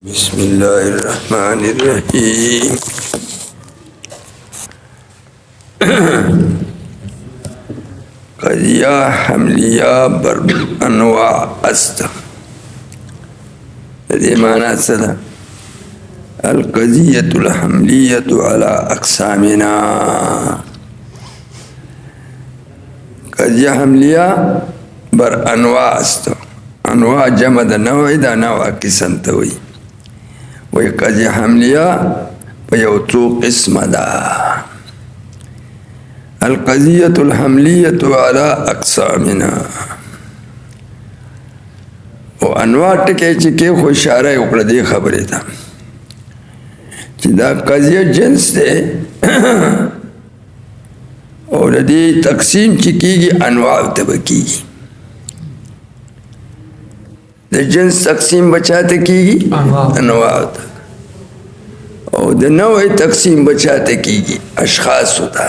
بسم الله الرحمن الرحيم. قضیہ حملیہ بر انواع است. هذه معنى سنة القضية الحملية على أقسامنا. قضية حملية بر انواع است. انواع جمع دا نوع دا نوع قسم توي. وی قضیہ حملیہ پیوتو قسم دا. القضیة الحملیة على اقسامنا. و انواع ٹکے چکے خو اشارہ اکڑا دے خبری تا چی دا قضیہ جنس دے اور دی تقسیم چکی گی انواع تبکی گی. دا جنس تقسیم بچاتے کی گی انواع تا اور دا نوع تقسیم بچاتے کی گی اشخاص ہوتا.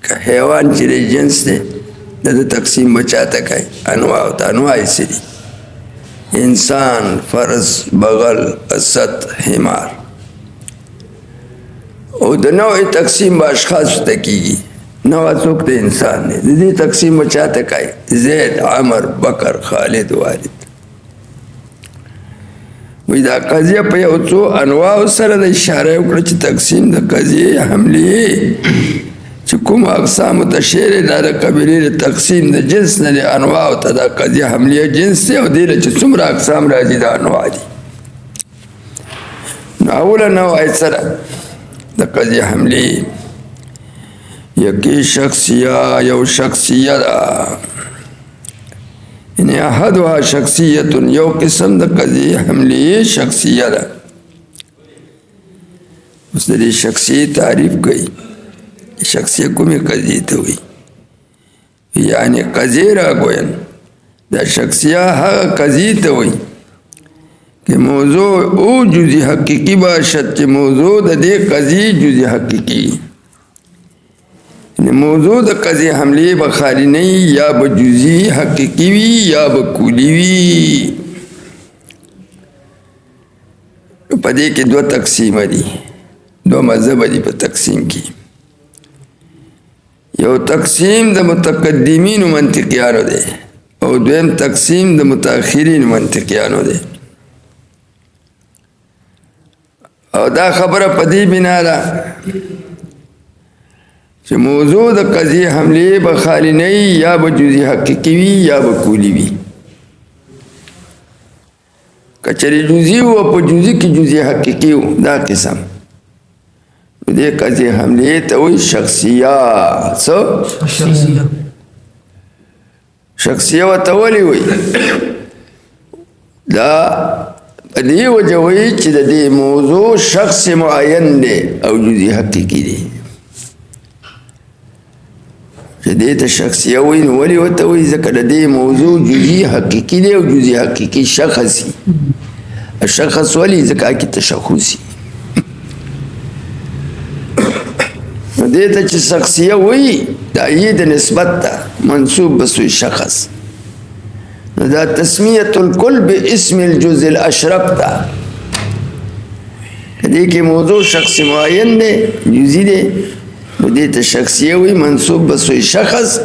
کہ حیوان چلے جنس دے دا تقسیم بچاتا کئی انواع ہوتا. انواع اسی دی انسان، فرس، بغل، اسد، حمار. اور دا نوع تقسیم با اشخاص ہوتا کی گی. نوع سوک دا انسان نے دی تقسیم بچاتا کئی زید، عمر، بکر، خالد، والد. وی دا قضیہ پہ یوتو انواع سر دا اشارہ اکڑا چی تقسیم دا قضیہ حملی چی کم اقسام تشیر دا قبیلی تقسیم دا جنس نا دا انواع تا دا قضیہ حملی جنس دے و دیل چی سمرا اقسام راجی دا انواع دی. اولا نوع سر دا قضیہ حملی یکی شخصیہ یو شخصیہ دا یعنی احدها شخصیت یو قسم دا قضی حملی شخصیہ دا. اس نے شخصی تعریف گئی شخصیہ کو میں قضی تو ہوئی یعنی قضی را گوین دا شخصیہ ہا قضی تو ہوئی کہ موضوع او جزی حقیقی باشد کہ موضوع دا دے قضی جزی حقیقی. موضوع دا قضیہ حملی بخالی نہیں یا بجزی حقیقی وی یا بکولی وی. پدے کے دو تقسیم دی دو مذہب دی پر تقسیم کی. یو تقسیم دا متقدمین و منطقیانو دے اور دویم تقسیم دا متاخرین و منطقیانو دے. اور دا خبر پدی بنا دا کہ موضوع دا قضیہ حملی بخالی نہیں یا بجزی حقیقی وی یا بکولی وی. کچری جزی و پا جزی کی جزی حقیقی و دا قسم دے قضیہ حملی توی شخصیہ سو شخصیہ و تولی ہوئی دا دی وجوی چی دا دی موضوع شخص معین دے او جزی حقیقی دے. دیتا شخصیہ وی نولی وطوی ذکر دی موضوع جزی حقیقی دے و جزی حقیقی شخصی. الشخص ولی ذکر کی تشخصی. دیتا چی شخصیہ وی دا یہ نسبت تا منصوب بسوی شخص دا تسمیت الکل بے اسم الجز الاشرف تا. دیکھ موضوع شخص معین دے جزی دے نو دیتا شخصیہ وی منصوب بسوی شخص.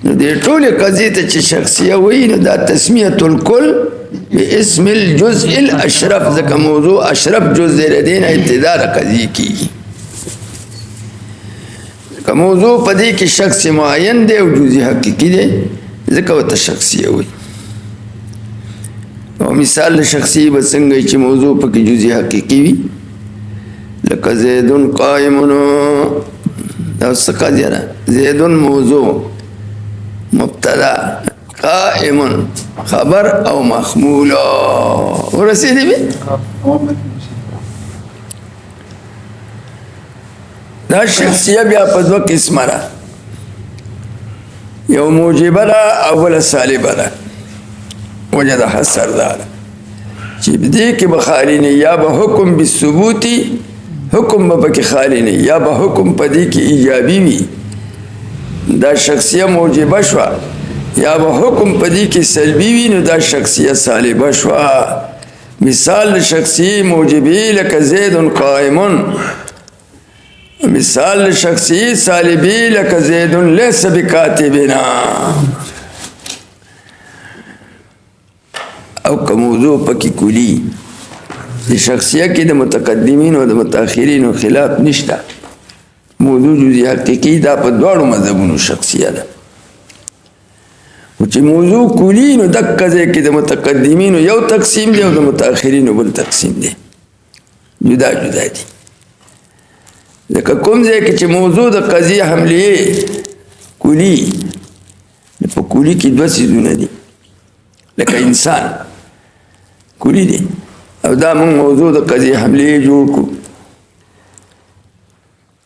نو دیتا طول قضیتا چی شخصیہ وی نو دا تسمیت الکل بی اسم الجزء الاشرف ذکا موضوع اشرف جزء ردین ابتدار قضی کی. کہ موضوع پدی کی شخص معین دے و جزی حقیقی دے ذکا وتا شخصیہ وی. و مثال شخصی بسنگی چی موضوع پا کی جزی حقیقی وی لکہ زیدن قائمن دا سکا دیارا زیدن موضوع مبتدا قائمن خبر او مخمول و رسیدی بھی دا شخصیہ بیا پا دو قسم را یو موجب را اول سالب را وجد حسر دارا چی بدی که بخالی نی یا با حکم بالثبوتی حکم بکی خالی نہیں یا با حکم پدی کی ایجابی بھی دا شخصیہ موجبہ شوا یا به حکم پدی کی سلبی وی نو دا شخصیت سالبه شوا. مثال شخصی موجبی لکه زید قائمون، مثال شخصی سالبی لکه زید لیس بکاتبنا. او که موضوع پکی کلی د شخصیه کې د متقدمین او د متأخرین خلاف نشته. موضوع جزئی حقیقی دا په دواړو مذهبونو شخصیه ده. او چې موضوع کلی نو دکه ځای کې د متقدمینو یو تقسیم دی او د متأخرینو بل تقسیم دی، جدا جدا دي. لکه کوم ځای کې چې موضوع د قضیه حملیه کلی، په کلی کې دوه څیزونه دي. لکه انسان کلی دی او دا موږ موضوع د قضیه حملیه جوړ کړو.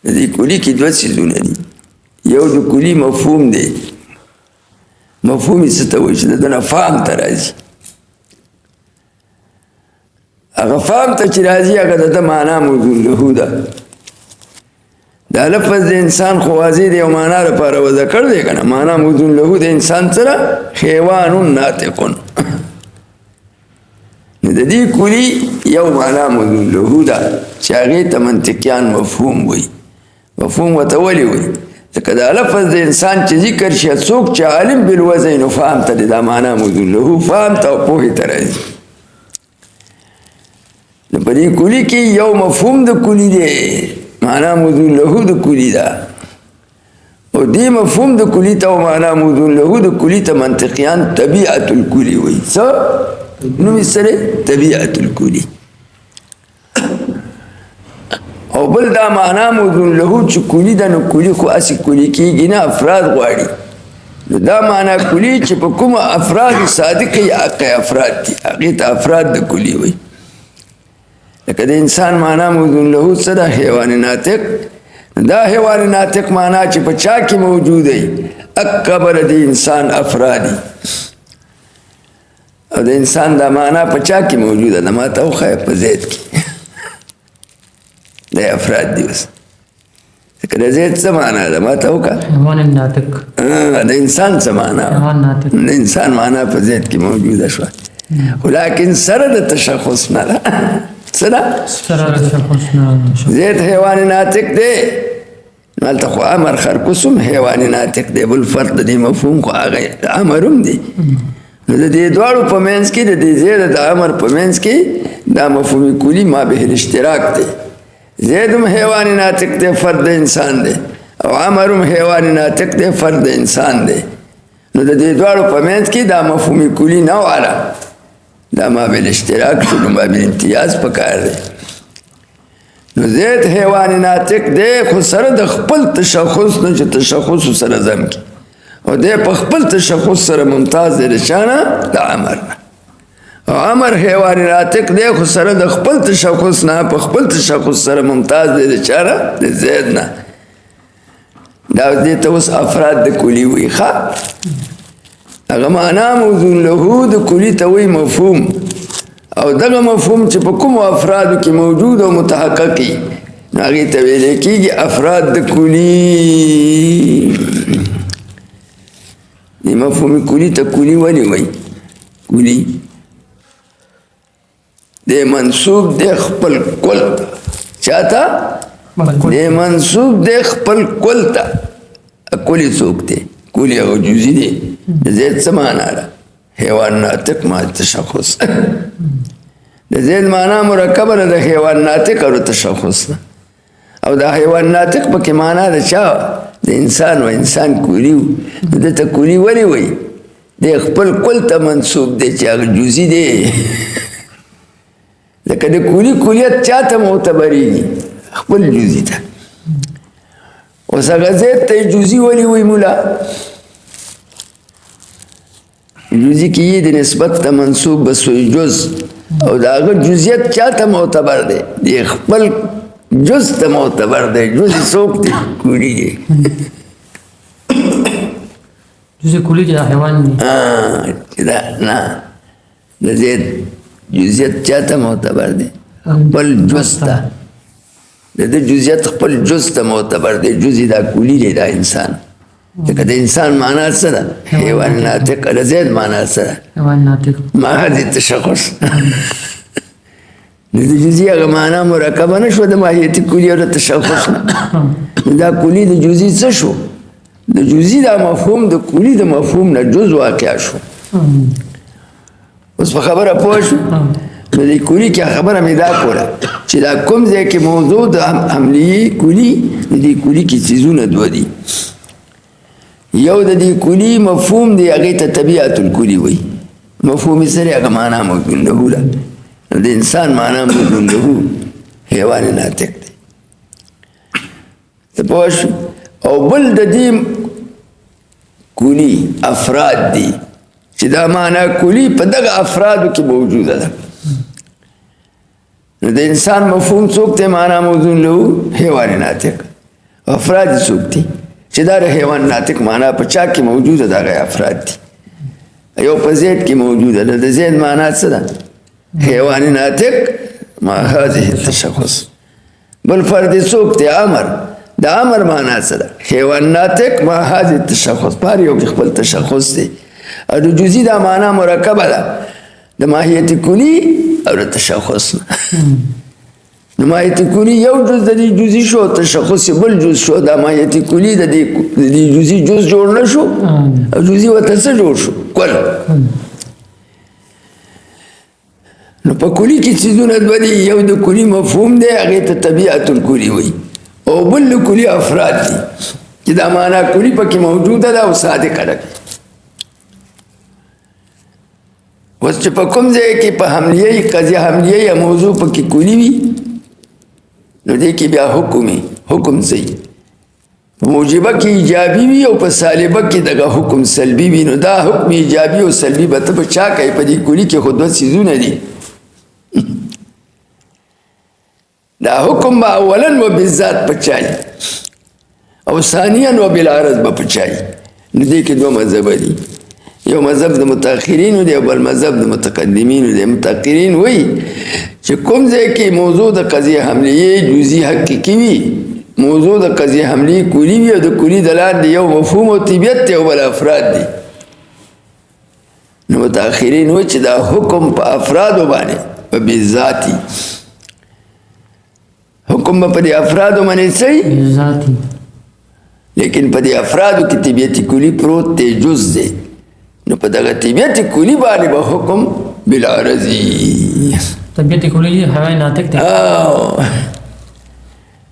د دې کلی کې دوه څیزونه دي. یو د کلی مفهوم دی. مفهوم یې څه ته وایي چې د ده نه فهم ته راځي. هغه فهم ته چې راځي هغه د ده معنا موضوع له ده. دا لفظ د انسان خو واضح دی او معنا لپاره وضع کړی دی که نه. معنا موضوع له د انسان سره حیوان ناطقون. نو د دې کلي یو معنا موضوع له ده چې هغې ته منطقیان مفهوم وایي. مفهوم ورته ولې وایي؟ ځکه دا لفظ د انسان چې ذکر شي څوک چې عالم بالوضع نو فهم ته دی دا معنا موضوع له فهم ته او پوهې ته راځي. نو په دې کلي کې یو مفهوم د کلي دی، معنا موضوع له د کلی ده. او دې مفهوم د کلی ته او معنا موضوع له د کلی ته منطقیان طبیعت الکلی وایي. څه نوم یې سره؟ طبیعت الکلی. او بل دا معنا موضوع له چې کلی ده، نو کلی خو هسې کلی کېږي نه، افراد غواړي. نو دا معنا کلی چې په کومه افراد صادقه یا حقه افراد دي هغې ته افراد د کلی وایي. لکه د انسان معنا موضوع له څه ده؟ حیوان ناطق. دا حیوان ناطق معنا چې په چا کې موجود دی؟ اکبر د انسان افرادی. او د انسان دا معنا په چا کې موجوده ده؟ ما ته وښایه په زید کې. دا افراد دي. اوس ځکه د زید څه معنا ده؟ ما ته وکړه. حیوان ناطق. د انسان څه معنا؟ حیوان ناطق. د انسان معنا په زید کې موجوده شوه، ولیکن سره د تشخص نه ده. څه ده؟ سره د تشخص نه. زید حیوان ناطق دی. نو هلته خو امر خرکوس هم حیوان ناطق دی، بل فرد د دې مفهوم خو هغه امر هم دی. نو د دې دواړو په منځ کې د دې زید د امر په منځ کې دا مفهوم کلي ما به الاشتراک دی. زید هم حیوان ناطق دی، فرد د انسان دی، او امر هم حیوان ناطق دی، فرد د انسان دی. نو د دې دواړو په منځ کې دا مفهوم کلي نه واله، دا ما به الاشتراک شو، نو ما به امتیاز پکار دی. نو زید حیوان ناطق دی خو سره د خپل تشخص نه چې تشخص سره ضم کی، او دی په خپل تشخص سره ممتاز دی د چا نه؟ د امر نه. او امر حیوان ناطق دی خو سره د خپل تشخص نه په خپل تشخص سره ممتاز دی د چا نه؟ د زید نه. دا دې ته اوس افراد د کلي وایي. ښه هغه معنا موضوع له د کلي ته وایي مفهوم. او دغه مفهوم چې په کومو افرادو کې موجود او متحقق وي نو هغې ته ویلی کېږي افراد د کلي. دې مفهوم کلي ته کلي ولې وایي؟ کلي دی منصوب دی خپل کل ته. چا ته؟ دی منصوب دی خپل کل ته. کلي څوک دی؟ کلي هغه جزي دی. د زید څه معنا ده؟ حیوان ناطق ما تشخص. د زید معنا مرکبه ده د حیوان ناطق او تشخص نه. او د حیوان ناطق پکې معنا ده چا؟ د انسان. و انسان کلي و. نو دته کلي ولې وایي؟ دی خپل کل ته منصوب دی چې هغه جزي دی. لکه د کلي کلیت چا ته معتبرېږي؟ خپل جزي ته. اوس هغه زید ته جزي ولې وایي مولا؟ جزی کی یہ دی نسبت تا منصوب بسوی جز او دا اگر جزیت چا تا معتبر دے؟ دی خپل جز تا معتبر دے. جزی سوک دی کلی دی. جزی کلی جا حیوان دی. دا نا دا زید جزیت چا تا معتبر دے؟ خپل جز تا. دا جزیت خپل جز تا معتبر دے. جزی دا کلی دی دا انسان. لکه د انسان معنا څه ده حیوان ناطق د زید معنا څه ده حیوان ناطق محض تشخص نو د جزئی هغه معنا مرکبه نه شوه د ماهیت کلي او د تشخص نه دا کلي د جزئی څه شو د جزئی دا مفهوم د کلي د مفهوم نه جز واقع شو اوس په خبره پوه شو نو د کلي کې خبره مې دا کوله چې دا کوم ځای کې موضوع د حملیې کلي د دې کلي کې څیزونه دوه دي یو د دې کلي مفهوم دی هغې ته طبیعت الکلي وایي مفهوم سره هغه معنا موجود له ده نو د انسان معنا موجود له حیوان ناطق دی ته پوه شو او بل د دې کلي افراد دي چې دا معنا کلي په دغه افرادو کې موجوده ده نو د انسان مفهوم څوک ته معنا موجود له حیوان ناطق افراد څوک دي چې دا حیوان ناطق معنا په چا کې موجوده ده هغه افراد دي یو په زید کې موجوده ده د زید معنا څه ده حیوان ناطق ما هذه التشخص بل فرد څوک ته امر د امر معنا څه ده حیوان ناطق ما هذه التشخص پر یو خپل تشخص دی او د جزئی دا معنا مرکبه ده د ماهیت کلی او د تشخص د ماهیت کلی یو جز د دې جزئی شو تشخص بل جز شو د ماهیت کلی د دې جزئی جز جوړ نه شو او جزئی ورته څه جوړ شو کل نو په کلی کې څیزونه دوه دي یو د کلی مفهوم دی هغې ته طبیعت الکلی وایي او بل د کلی افراد دي چې دا معنا کلی پکې موجوده ده او صادقه ده اوس چې په کوم ځای کې په حملیه قضیه حملیه موضوع پکې کلی وي نو دې کې بیا حکم صحیح په موجبه کې ایجابي وي او په سالبه کې دغه حکم سلبي وي نو دا حکم ایجابي او سلبي به ته په چا کوي په دې کلی کې خو دوه څیزونه دي دا حکم به اولا و بالذات پچای او ثانیا و بالعرض به پچای نو دې کې دوه مذهب دي یو مذهب د متأخرینو دی او بل مذهب د متقدمینو دی متأخرین وایي چې کوم ځای کې موضوع د قضیه حملیې جزئی حقیقي وي موضوع د قضیه حملیې کلي وي او د کلي د لاندې یو مفهوم او طبیعت دی او بل افراد دي نو متأخرین وایي چې دا حکم په افرادو باندې په بالذاتي حکم په دې افرادو باندې صحیح ذاتی لیکن په دې افرادو کې طبیعت کلي پروت دی جز دی نو په دغه طبیعت کلي باندې به حکم بالعرضي طبیعت کلی حیوان ناطق دی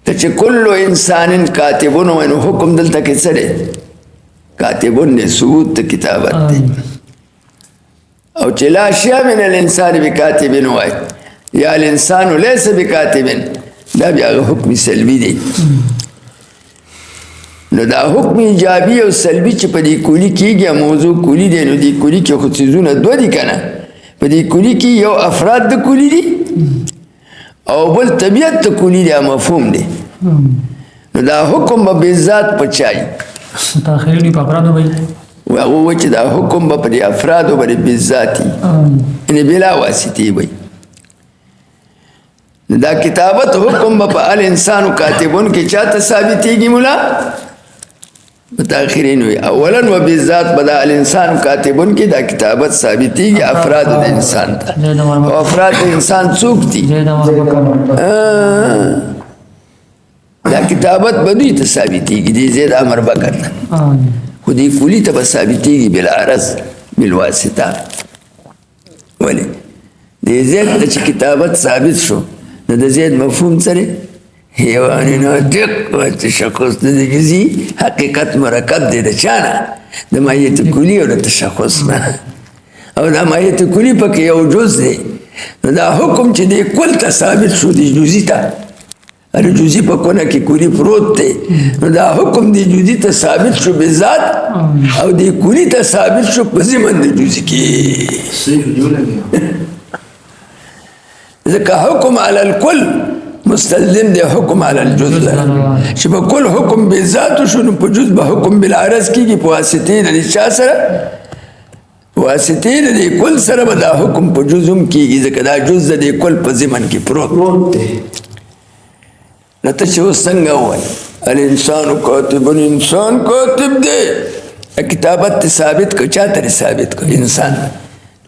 ته چې کل انسان کاتبون نو حکم دلته کې څه دی کاتبون دی ثبوت د کتابت دی او چې لا شیء من الانسان بکاتب وای یا الانسان ليس بکاتب دا بیا حکم سلبي دی نو دا حکم ایجابي او سلبي چې په دې کلی کېږي موضوع کلی دی نو دې کلی کې خو څیزونه دوه دي که نه په دې کلی کې یو افراد د کلی دي او بل طبیعت د کلی دی مفهوم دی نو دا حکم به بالذات پچای متأخرین په افرادو وایي هغه وایي چې دا حکم به په دې افرادو باندې بالذاتي یعنې بلا واسطې وایي دا کتابت حکم به په الانسان کاتبون کې چاته ثابتېږي مولا متأخرین وی اولا و بالذات بدا الانسان کاتبون کې دا کتابت ثابتېږي افراد د انسان ته او افراد د انسان څوک دي دا کتابت به دوی ته ثابتېږي د زید امر بکر ته خو دې کلي ته به ثابتېږي بالعرض بالواسطه ولې د زید ته چې کتابت ثابت شو نو د زید مفهوم سره حیوان ناطق و تشخص د جزئی حقیقت مرکب دی د چانه د ماهیت کلی او د تشخص نه او د ماهیت کلی پکې یو جز دی نو دا حکم چې دی کل ته ثابت شو دی جزئی ته هر جزئی په کونه کې کلی پروت دی نو دا حکم دی جزئی ته ثابت شو بذات او دی کلی ته ثابت شو په ضمن د جزئی کې ځکه حکم علی الکل مستلزم دی حکم علی الجزء چې په کل حکم بذات شو نو په جز به حکم بالعرض کېږي په واسطې د چا سره واسطې د کل سره به دا حکم په جز هم کېږي ځکه دا جز د کل په ضمن کې پروت دی نو ته چې اوس څنګه ووایې الانسان کاتب، انسان کاتب دے. کتابت ثابت کو چاته ثابت کو انسان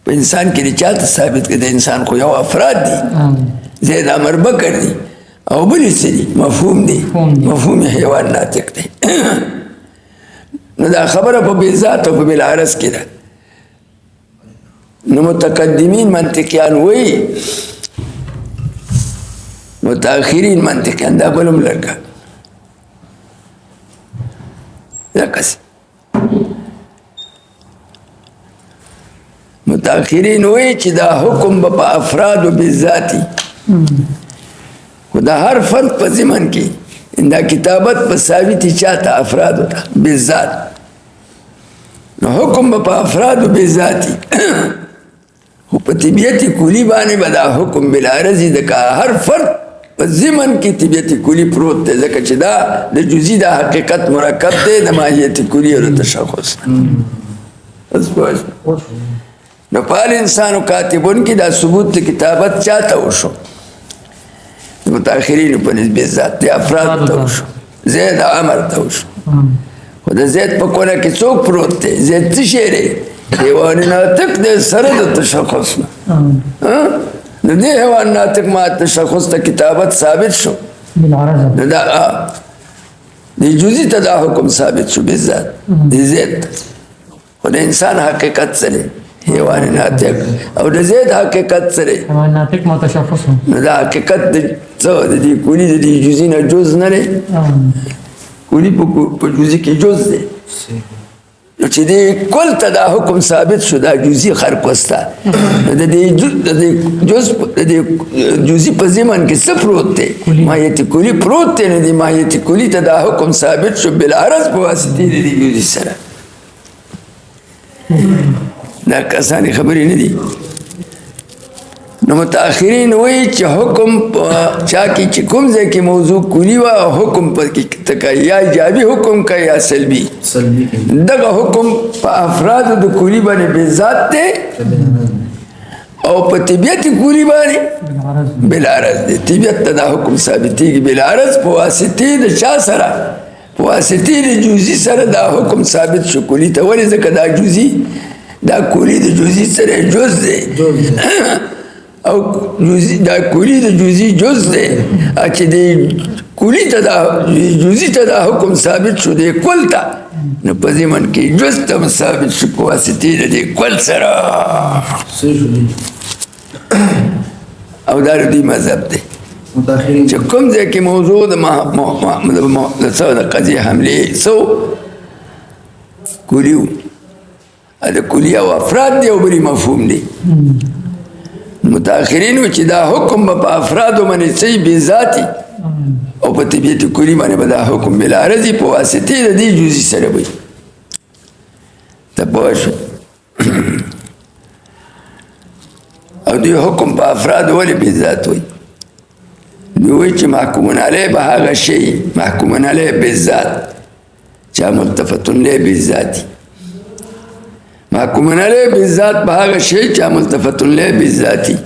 په انسان کې چاته ثابت کو د انسان خو یو افراد دي زید امر بکر دي او بل څه دي مفهوم دي مفهوم حیوان ناطق دی. نو دا خبره په بذات او په بالعرض کې ده. نو متقدمین منطقیان وایي متأخرین منطقیان دا بلم لرګه لکه متأخرین وایي چې دا حکم به په افرادو بالذاتي خو دا هر فرد په ضمن کې دا کتابت په ثابتي چاته افرادو ته بالذات. نو حکم به په افرادو بالذاتي خو په طبیعت کلی باندې به دا حکم بالعرضي د هر فرد په ضمن کې طبیعت کلی پروت دی ځکه چې دا د جزئی د حقیقت مرکب دی د ماهیت کلی او تشخص. نو پال انسانو کاتبون کی دا ثبوت کتابت چاہتا وشو متاخرین په نسبت ذات دی افراد ته وشو زید عمر ته وشو. خو د زید په کونه کې څوک پروت دی زید څه شی دی حیوان ناطق دی سره د تشخص نه نو دی حیوان ناطق ما تشخص ته کتابت ثابت شو نو دا دی جزئی ته دا حکم ثابت شو بالذات دی زید. خو د انسان حقیقت سره حیوان ناطق او د زید حقیقت سره حیوان ناطق متشخص نو دا حقیقت د څه د دې کلی د دې جزئی نه جز نه دی کلی په جزئی کې جز دی نو چې دې کل ته دا حکم ثابت شو دا جزئی خرق وستا د دې جزئی په ضمن کې څه پروت دی ماهیت کلی پروت دی. نه دی ماهیت کلی ته دا حکم ثابت شو بالعرض په واسطه د دې جزئی سره. دا کسانی خبری نه دي. نو متأخرین وایي چې حکم چا کې چې کوم ځای کې موضوع کلی وه حکم پکې تکایي یا ایجابي حکم کوي یا سلبي. دغه حکم په افرادو د کلی باندې بذات دی او په طبیعت کلی باندې بالعرض دی. طبیعت ته دا حکم ثابتېږي بالعرض په واسطې د چا سره په واسطې د جزئی سره دا حکم ثابت شو کلی ته. ولې ځکه دا جزئی دا کلی د جزئی سره جز دی او دا کلی د جزئی جز دی چې د کلی ته دا جزئی ته دا حکم ثابت شو دی کل ته نو په ضمن کې جز ته ثابت شو په واسطې د کل سره او دا د دې مذهب دی چې کوم ځای کې موضوع د قضیې حملې څو کلی و دا کلی او افراد دی او بری مفهوم دی. متاخرینو چې دا حکم په افرادو باندې صحیح بذاتی او په طبیعت کلی باندې به دا حکم بالعرضي په واسطې د دې جزئی سره وي. ته پوه شو او دوی حکم په افرادو ولې بذات وي دوی وایي چې محکومون علیه به هغه شی محکومون علیه بذات چا ملتفتون لی بذاتی محکومون علیه بالذات به هغه شی چې ملتفت له بالذاتی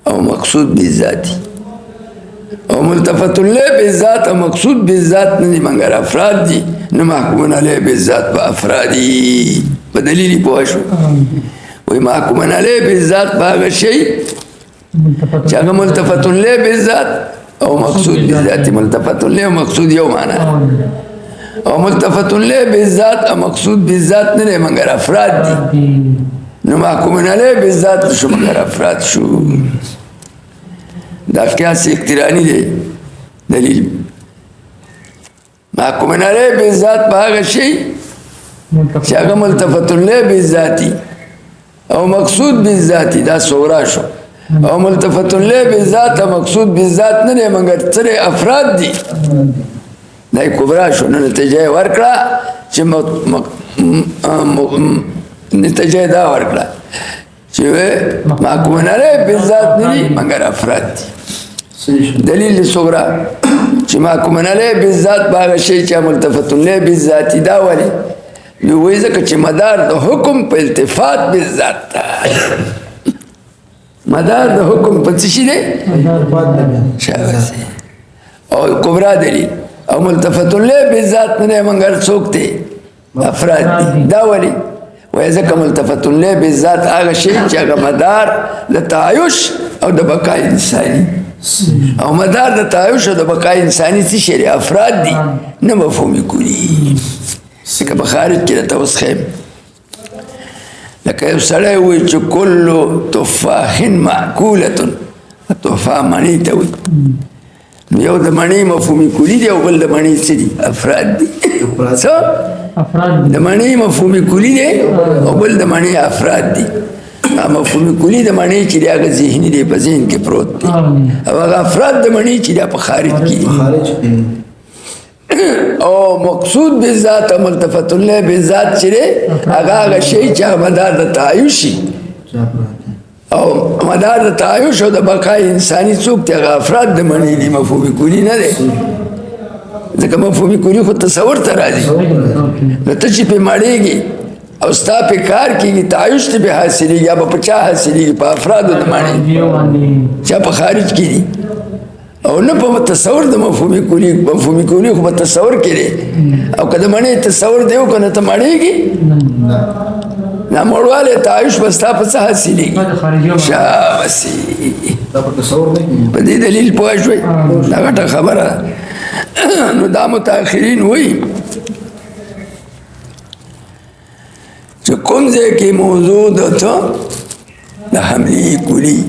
او مقصود بالذاتی او ملتفت له بالذات او مقصود بالذات نه دي مګر افراد دي نو محکومون علیه بالذات په افرادی په دلیل پوه شو. وایي محکومون علیه بالذات به هغه شی چې هغه ملتفت له بالذات او مقصود بالذاتی. ملتفت له او مقصود یو معنا او ملتفت له بالذات او مقصود بالذات نه مګر افراد دي نو محکومون علیه بالذات شو مګر افراد شو. دا قیاس اقترانی دی دلیل محکومون علیه بالذات په هغه شی چې هغه ملتفت له بالذاتی او مقصود بالذاتی دا صغرا شو او ملتفت له بالذات او مقصود بالذات نه مګر تر افراد دي دا کبرا شو. نو نتیجه ورکړه چې نتیجه دا ورکړه چې محکومون علیه بالذات نه دي مګر افراد دي. دلیل صغرا چې محکومون علیه بالذات باغ شی چې ملتفت له بالذاتی دا ولی نو وایي ځکه چې مدار د حکم په التفات بالذات مدار د حکم په څه شي دی او کبرا دلیل او ملتفت له بالذات نه منګر څوک دی افراد دي دا ولی وای ځکه ملتفت له بالذات هغه شی چې هغه مدار د تعایش او د بقای انساني او مدار د تعایش او د بقای انساني څه شی افراد دي نه مفهومي کلی ځکه په خارج کې د توسخیم لکه یو سړی وایي چې کل تفاح معقوله تفاح معنی ته وایي نو یو د معنی مفهومي کلی دی او بل د معنی څه دي افراد دي څه افراد د معنی مفهومي کلی دی او بل د معنی افراد دي مفهومي کلی د معنی چې هغه ذهني دی په ذهن کې پروت دی او هغه افراد د معنی چې په خارج کې دي او مقصود بالذات او ملتفت له بالذات چې هغه شی چې مدار د تعایشي او مدار د تعایش او د بقای انساني څوک دی هغه افراد د معنی دی مفهومي کلی نه دی ځکه مفهومي کلی خو تصور ته راځي نو ته چې پې مړېږي او ستا پې کار کېږي تعایش ته پې حاصلېږي یا به په چا حاصلېږي په افرادو د معنی چا په خارج کې دي او نه په تصور د مفهومي کلی خو په تصور کې دی او که د معنی تصور دی که نه ته مړېږي ناموړوالی تعایش به ستا په څه حاصلېږي شابسي په دې دلیل پوه شوئ دا غټه خبره ده نو دا متاخرین وایي چې کوم ځای کې موضوع ده ته د حملې کلي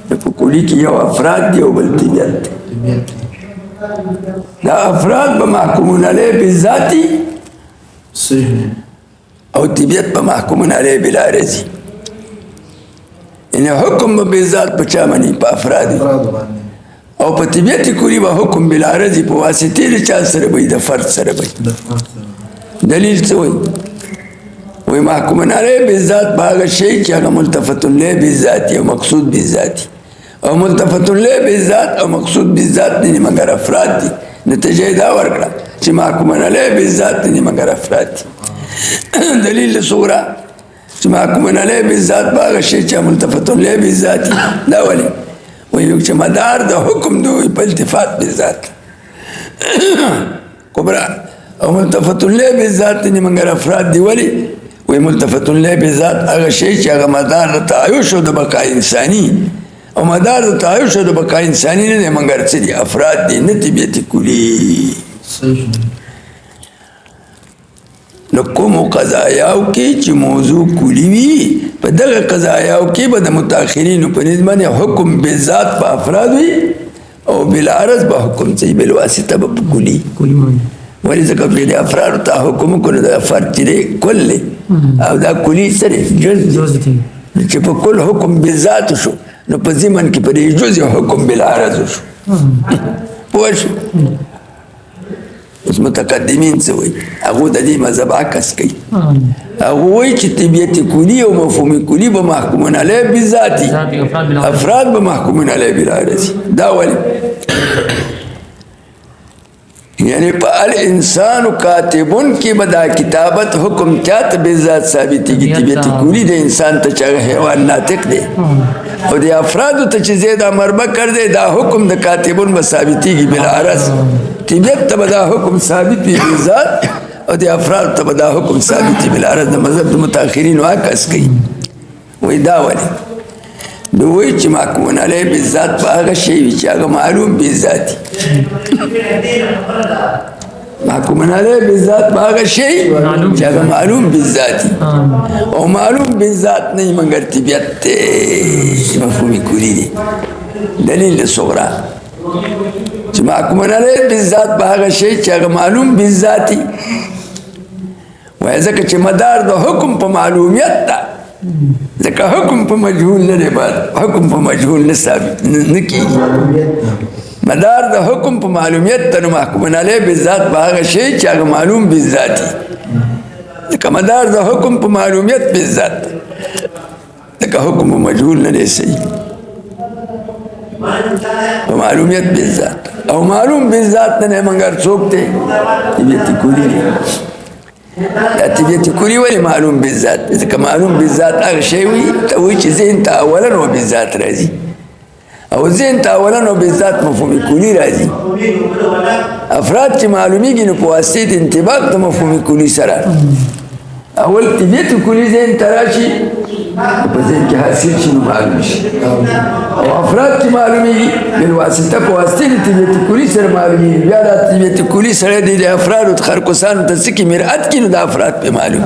په کلي کې یو افراد دی او بل طبیعت دی دا افراد به محکومون علیه بالذاتي او طبیعت به محکومون علیه بالعرضي یعنی حکم به بالذات په چا مني په افراد او په طبیعت کلی به حکم بالعرضي په واسطې د چا سره وي د فرد سره وي دلیل څه وایي وی محکومن علیه بالذات په هغه شی چې هغه ملتفت له بالذاتي او مقصود بالذاتي او ملتفت له بالذات او مقصود بالذات نه مګر افراد دي نتیجه دا ورکړه چې محکومن علیه بالذات نه مګر افراد دي دلیل صغرا چې محکومن علیه بالذات په هغه شی چې ملتفت له بالذاتي دا ولی وی چې مدار د حکم دوی په التفات بالذات کبرا او ملتفت له بالذات نه مګر افراد دي ولی وی ملتفت له بالذات هغه شی چې هغه مدار د تعایش او د بقای انساني او مدار د تعایش او د بقای انساني نه دی مګر څه دي افراد دي نه طبیعت کلی نو کومو قضایاو کې چې موضوع کلی وي په دغه قضایاو کې به د متاخرینو په نسبت باندې حکم بالذات په افراد وي او بالعرض به حکم څه بالواسطه به په کلی ولی ځکه چې د افرادو ته حکم کړو د فرد چې دی کل دی او دا کلی سره جز دی چې په کل حکم بالذات شو نو په ضمن کې په دې جز حکم بالعرض شو پوه شو اوس متقدمین څه وایي هغه د دې مذهب عکس کوي هغه وایي چې طبیعت کلی او مفهوم کلی به محکومون علیه بالذاتي افراد به محکومون علیه بالعرضي دا ولی یعنی په الانسان کاتبون کې به دا کتابت حکم چاته بالذات ثابتېږي طبیعت کلی د انسان ته چې حیوان ناطق دی او د افرادو ته چې زید امر کړ دی دا حکم د کاتبون به ثابتېږي بالعرض طبیعت ته به دا حکم ثابت وي بالذات او د افرادو ته به دا حکم ثابت وي بالعرض د مذهب د متاخرینو عکس کوي وایي دا ولې نو وایي چې محکومون علیه بالذات په هغه شی وي چې هغه معلوم بالذاتي محکومون علیه بالذات په هغه شی چې هغه معلوم بالذاتي او معلوم بالذات نه مګر طبیعت ته مفهومي کلی دی دلیل صغرا چې محکومون علیه بالذات په هغه شی چې هغه معلوم بالذاتي وایي ځکه چې مدار د حکم په معلومیت ده ځکه حکم په مجهول نه دی حکم په مجهول نه ثابت نه کېږي مدار د حکم په معلومیت ته نو محکومون علیه بالذات په هغه شی چې هغه معلوم بالذاتي ځکه مدار د حکم په معلومیت بالذات ځکه حکم په مجهول نه دی صحیح په معلومیت بالذات او معلوم بالذات نه مګر څوک دی طبیعت کلی دی دا طبیعت کلی ولی معلوم بالذات ځکه معلوم بالذات هغه شی وي ته وایي چې ذهن ته اولا و بالذات راځي او ذهن ته اولا نو بالذات مفهوم کلی راځي افراد چې معلومیږي نو په واسطه د انطباق د مفهوم کلی سره اول طبیعت کلی ذهن ته راشي په ذهن کې حاصل شي نو معلوم شي او افراد چې معلومیږي بالواسطه په واسطه د طبیعت کلی سره معلومیږي بیا د طبیعت کلی سره د افرادو خرقسانو ته څه کې مرآت کړي نو د افراد په معلوم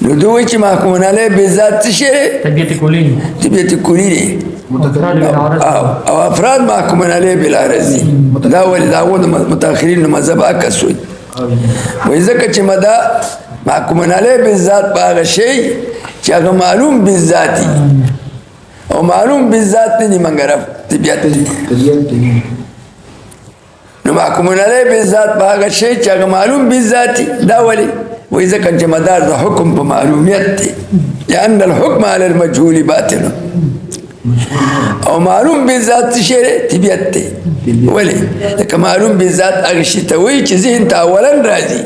نو دوی چې محکومون علیه بالذات څه شی طبیعت کلی طبیعت کلی دی او افراد محکومون علیه بالعرض دي دا ولې د هغو د متأخرینو مذهب عکس وي وایي ځکه چې مدا محکومون علیه بالذات په هغه شی چې هغه معلوم بالذات دي او معلوم بالذات نه دي مګر طبیعت دي نو محکومون علیه بالذات په هغه شی چې هغه معلوم بالذات دي دا ولې وایي ځکه چې مدار د حکم په معلومیت دی لأن الحکم علی المجهول باطل او معلوم بالذات څه شی دی طبیعت دی ولې لکه معلوم بالذات هغه شي ته وایي چې ذهن ته اولا راځي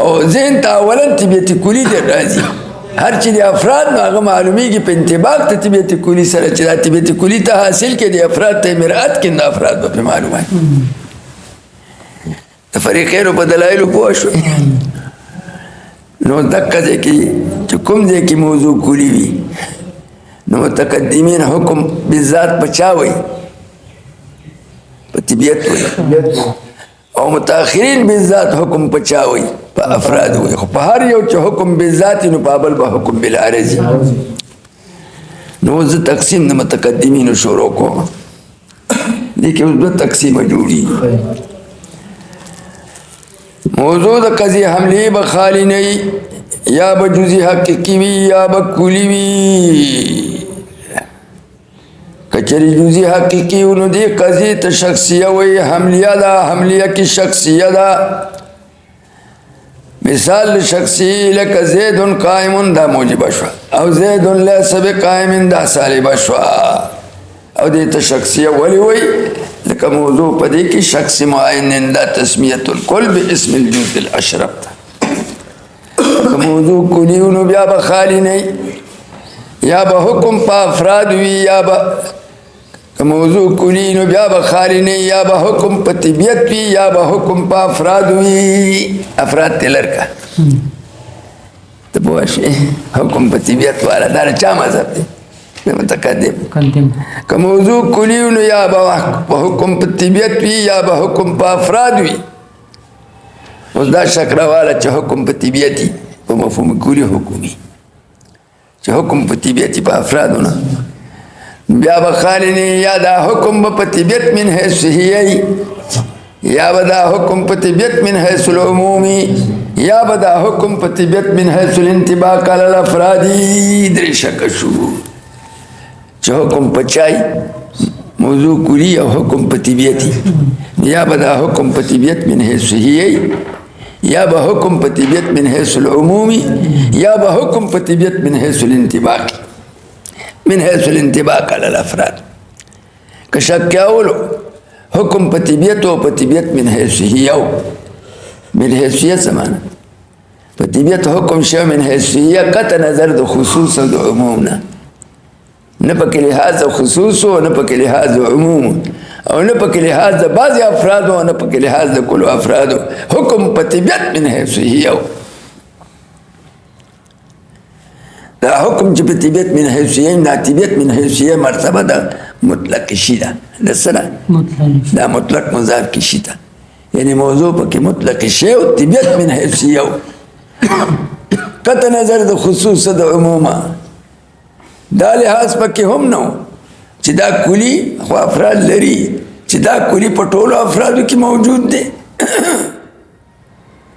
او ذهن ته اولا طبیعت کلی دی راځي هر چې د افراد نو هغه معلومیږي په انطباق د طبیعت کلی سره چې دا طبیعت کلی ته حاصل کې د افراد ته مرآت کې د افراد به معلومات د فریقینو په دلایلو پوه شوې نو دقه ځای کې چې کوم ځای کې موضوع کلی وي نو متقدمین حکم بالذات په چا وایي په طبیعت وایي او متأخرین بالذات حکم په چا وایي په افراد وایي خو په هر یو چې حکم بالذات نو په بل به حکم بالعرض نو زه تقسیم د متقدمینو شروع کوم دې کې اوس دوه تقسیمه جوړېږي موضوع د قضیه حمله به خالی نه یا به جزئی حقیقي وي یا به کلی وي کچری جزئی حقیقي نو دې قضیه ته شخصیه وي حملیه ده حملیه کې شخصیه ده مثال شخصی لکه زید قائم دا موجب شو او زید لیس بقائم دا سالب شو او دې ته شخصیه ولی وي لکه موضوع په دې کې شخص معین دا تسمیه الکل باسم الجزء الاشرف موضوع کلیونو بیا به خالی نه یا به حکم په افراد وي یا به موضوع کلینو بیا به خالی نه یا به حکم په طبیعت وي یا به حکم په افراد وي افراد تلر کا ته پوه شئ حکم په طبیعت والا دا چا مذهب دی متقدم که موضوع کلیونو یا به حکم په طبیعت وي یا به حکم په افراد وي اوس دا شکره والا چې حکم په طبیعت وي په مفهوم کلی حکومي چې حکم په طبیعت په افرادو نه بیا به خالی نه یا دا حکم په طبیعت من حیث هي یا به دا حکم په طبیعت من حیث العمومی یا به دا حکم په طبیعت من حیث الانطباق علی الافراد درې شکه شو چې حکم په چای موضوع کلی او حکم په طبیعت یا به دا حکم په طبیعت من حیث هي یا به حکم په طبیعت من حیث العمومی یا به حکم په طبیعت من حیث الانطباق من حیث الانطباق علی الافراد که شک اولو حکم په طبیعت او په طبیعت من حیث هي من حیثیت زمانه په طبیعت حکم شو من حیث هي قطع نظر د خصوص او د عموم نه نه پکې لحاظ د خصوص او نه پکې لحاظ د عموم او نه پکې لحاظ د بعض افراد او نه پکې لحاظ د کل افراد حکم په طبیعت من حیث هي دا حکم چې په طبیعت من حیث هي نه طبیعت من حیث هي مرتبه ده مطلق شي ده د سره دا مطلق مضاف کی شي ده یعنی موضوع پکې مطلق شی او طبیعت من حیث هي قطع نظر د خصوص د عمومه دا لحاظ پکې هم نو چې دا کلی خو افراد لري چې دا کلی په ټولو افرادو کې موجود دی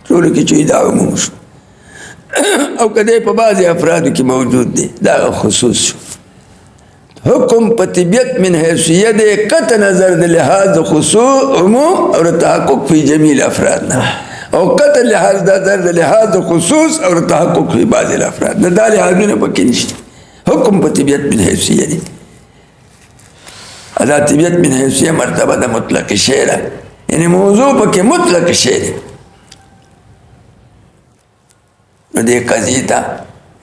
ټولو کې چې دا عموم شو او کده په بعضې افرادو کې موجود دی دا خصوص شو حکم په طبیعت من حیثیه دی قطع نظر د لحاظ د خصوص عموم او تحقق فی جمیل افراد نه او قطع لحاظ د لحاظ د خصوص او تحقق فی بعض الافراد نه دا لحاظونه پکې نشته حکم په طبیعت من حیثیه دی دا طبیعت من حیثیه مرتبه د مطلق شی ده یعنی موضوع پکې مطلق شی دی نو دې قضیې ته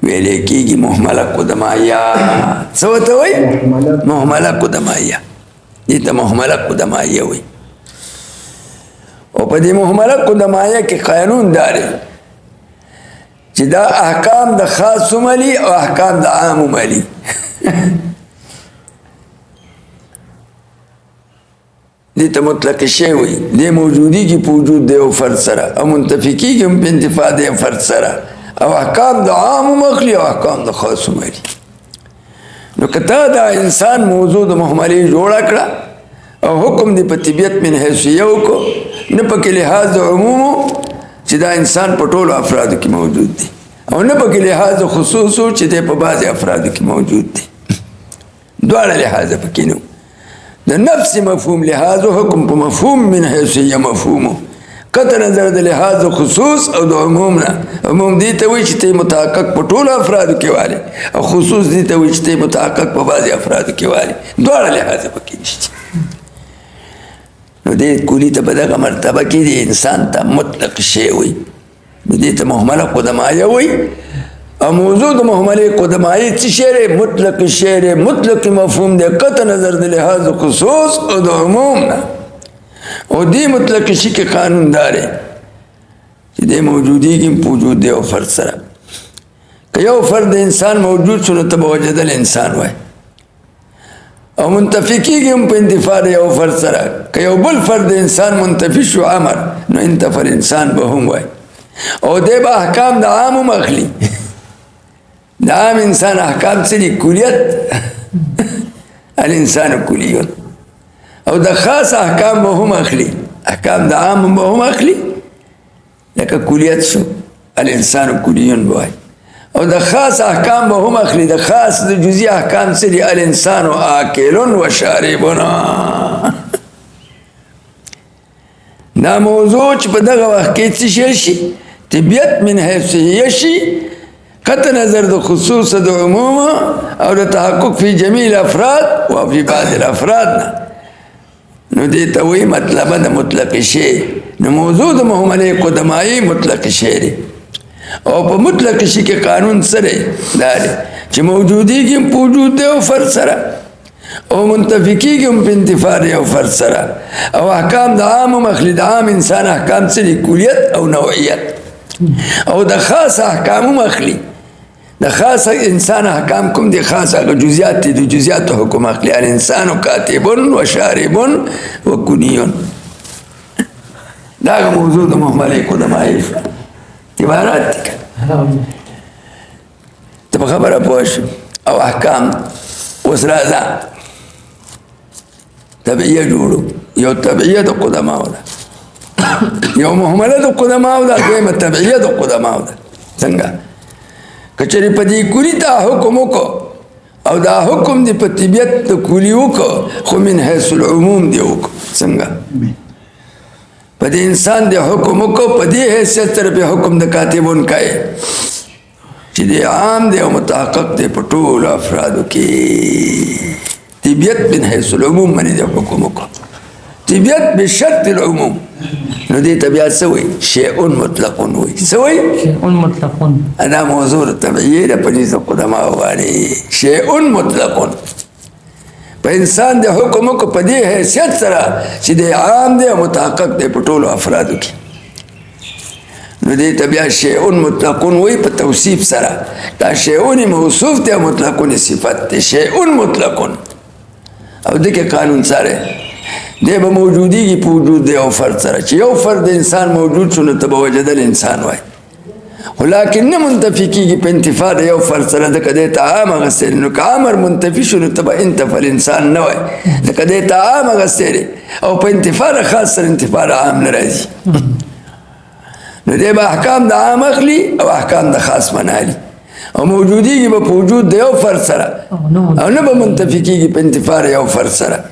ویلې کېږي مهمله قدمایه. څه ورته وایي؟ مهمله قدمایه. دې ته مهمله قدمایه وایي. او په دې مهمله قدمایه کې قانون دا دی چې دا احکام د خاص عملي او احکام د عام عملي. دې ته مطلق شی وایي. دې موجودیږي په وجود د یو فرد سره او منتفي کېږي هم په انتفاع د یو فرد سره او احکام د عام اخلي او احکام د خاص عملي. نو که تا دا انسان موضوع د مهملې جوړه کړه او حکم دې په طبیعت من حیثیه وکړو نه پکې لحاظ د عمومو چې دا انسان په ټولو افرادو کې موجود دی او نه پکې لحاظ د خصوصو چې دی په بعضې افرادو کې موجود دی. دواړه لحاظ پکې نه د نفس مفهوم لحاظ حکم په مفهوم من حیثیه مفهومو قطع نظر د لحاظ خصوص او د عموم نه. عموم دې ته وایي چې ته متحقق په ټولو افرادو کې والی او خصوص دې ته وایي چې ته متحقق په بعضې افرادو کې والی. دواړه لحاظ پکې نشته. نو دې کلي ته په دغه مرتبه کې د انسان ته مطلق شی وایي. نو دې ته مهمله قدمایه وایي. او موضوع د مهملې قدمایي څه شی دی؟ مطلق شی دی. مطلق مفهوم دی قطع نظر د لحاظ خصوص او د عموم نه. او دې مطلق شي کې قانون دار چې دې موجودیږي په وجود د یو فرد سره. که یو فرد انسان موجود شو نو ته به وجدل انسان وایي او منتفي کېږي هم په انتفاع د یو فرد سره. که یو بل فرد انسان منتفي شو امر نو انتفع الانسان به هم وایي. او دې به احکام د عام هم اخلي. د عام انسان احکام څه دي؟ کلیت. الانسان کلیون. او د خاص احکام به هم اخلي. احکام د عام به هم اخلي لکه کلیت شو الانسان کلیون به وایي. او د خاص احکام به هم اخلي. د خاص د جزئی احکام څه دي؟ الانسان آکلون و شاربون. دا موضوع چې په دغه وخت کې څه شي؟ طبیعت من حیثیه شي قطع نظر د خصوص د عموم او د تحقق فی جمیع الافراد و فی بعض الافراد نه. نو دې ته وایي مطلبه د مطلق شی. نو موضوع د مهملې قدمایي مطلق شی دی. او په مطلق شي کې قانون څه دی؟ دا دی چې موجودیږي په وجود د یو فرد سره او منتفي کېږي هم په انتفاع د یو فرد سره او احکام د عام هم اخلي. د عام انسان احکام څه دي؟ کلیت او نوعیت. او د خاص احکام هم اخلي. د خاص انسان احکام کوم دي؟ خاص هغه جزئیات دي. د جزئیاتو حکم اخلي. الانسان کاتبون و شاربون و کنیون. دا موضوع د مهملې قدمایي عبارات دي. ته په خبره پوه شو. او احکام اوس راځه تبعیه جوړو. یو تبعیه د قدماو ده، یو مهمله د قدماو ده، دویمه تبعیه د قدماو ده. څنګه؟ که چېرې په دې کلي ته حکم وکړو او دا حکم دې په طبیعت د کلي وکړو خو من حیث العموم دې وکړو. څنګه؟ په دې انسان دې حکم وکړو په دې حیثیت سره په حکم د کاتبون کوي چې دې عام دی او متحقق دی په ټولو افرادو کې. طبیعت من حیث العموم باندې دې حکم وکړو. طبیعت بشرط العموم. نو دې طبیعت څه وایي؟ شیء مطلق وایي. څه وایي؟ شیء مطلق. دا موضوع طبیعي ده په نزد قدماو باندې. شیء مطلق. په انسان د حکم وکړو په دې حیثیت سره چې دی عام دی او متحقق دی په ټولو افرادو کې. نو دې ته بیا شیء مطلق وایي په توصیف سره. دا شیء موصوف دی او مطلق صفت دی. شیء مطلق. او دغه قانون سره دی به موجودیږي په وجود د یو فرد سره. چې یو فرد انسان موجود شو نو ته به وجدل انسان وایي. ولیکن نه منتفي کېږي په انتفاع د یو فرد سره. ځکه دې ته عام اخیستی دی. نو که امر منتفي شو نو ته به انتفع الانسان نه وایي. ځکه دې ته عام اخیستی دی او په انتفاع د خاص سره انتفاع د عام نه راځي. نو دی به احکام د عام اخلي او احکام د خاص منالي او موجودیږي به په وجود د یو فرد سره او نه به منتفي کېږي په انتفاع د یو فرد سره.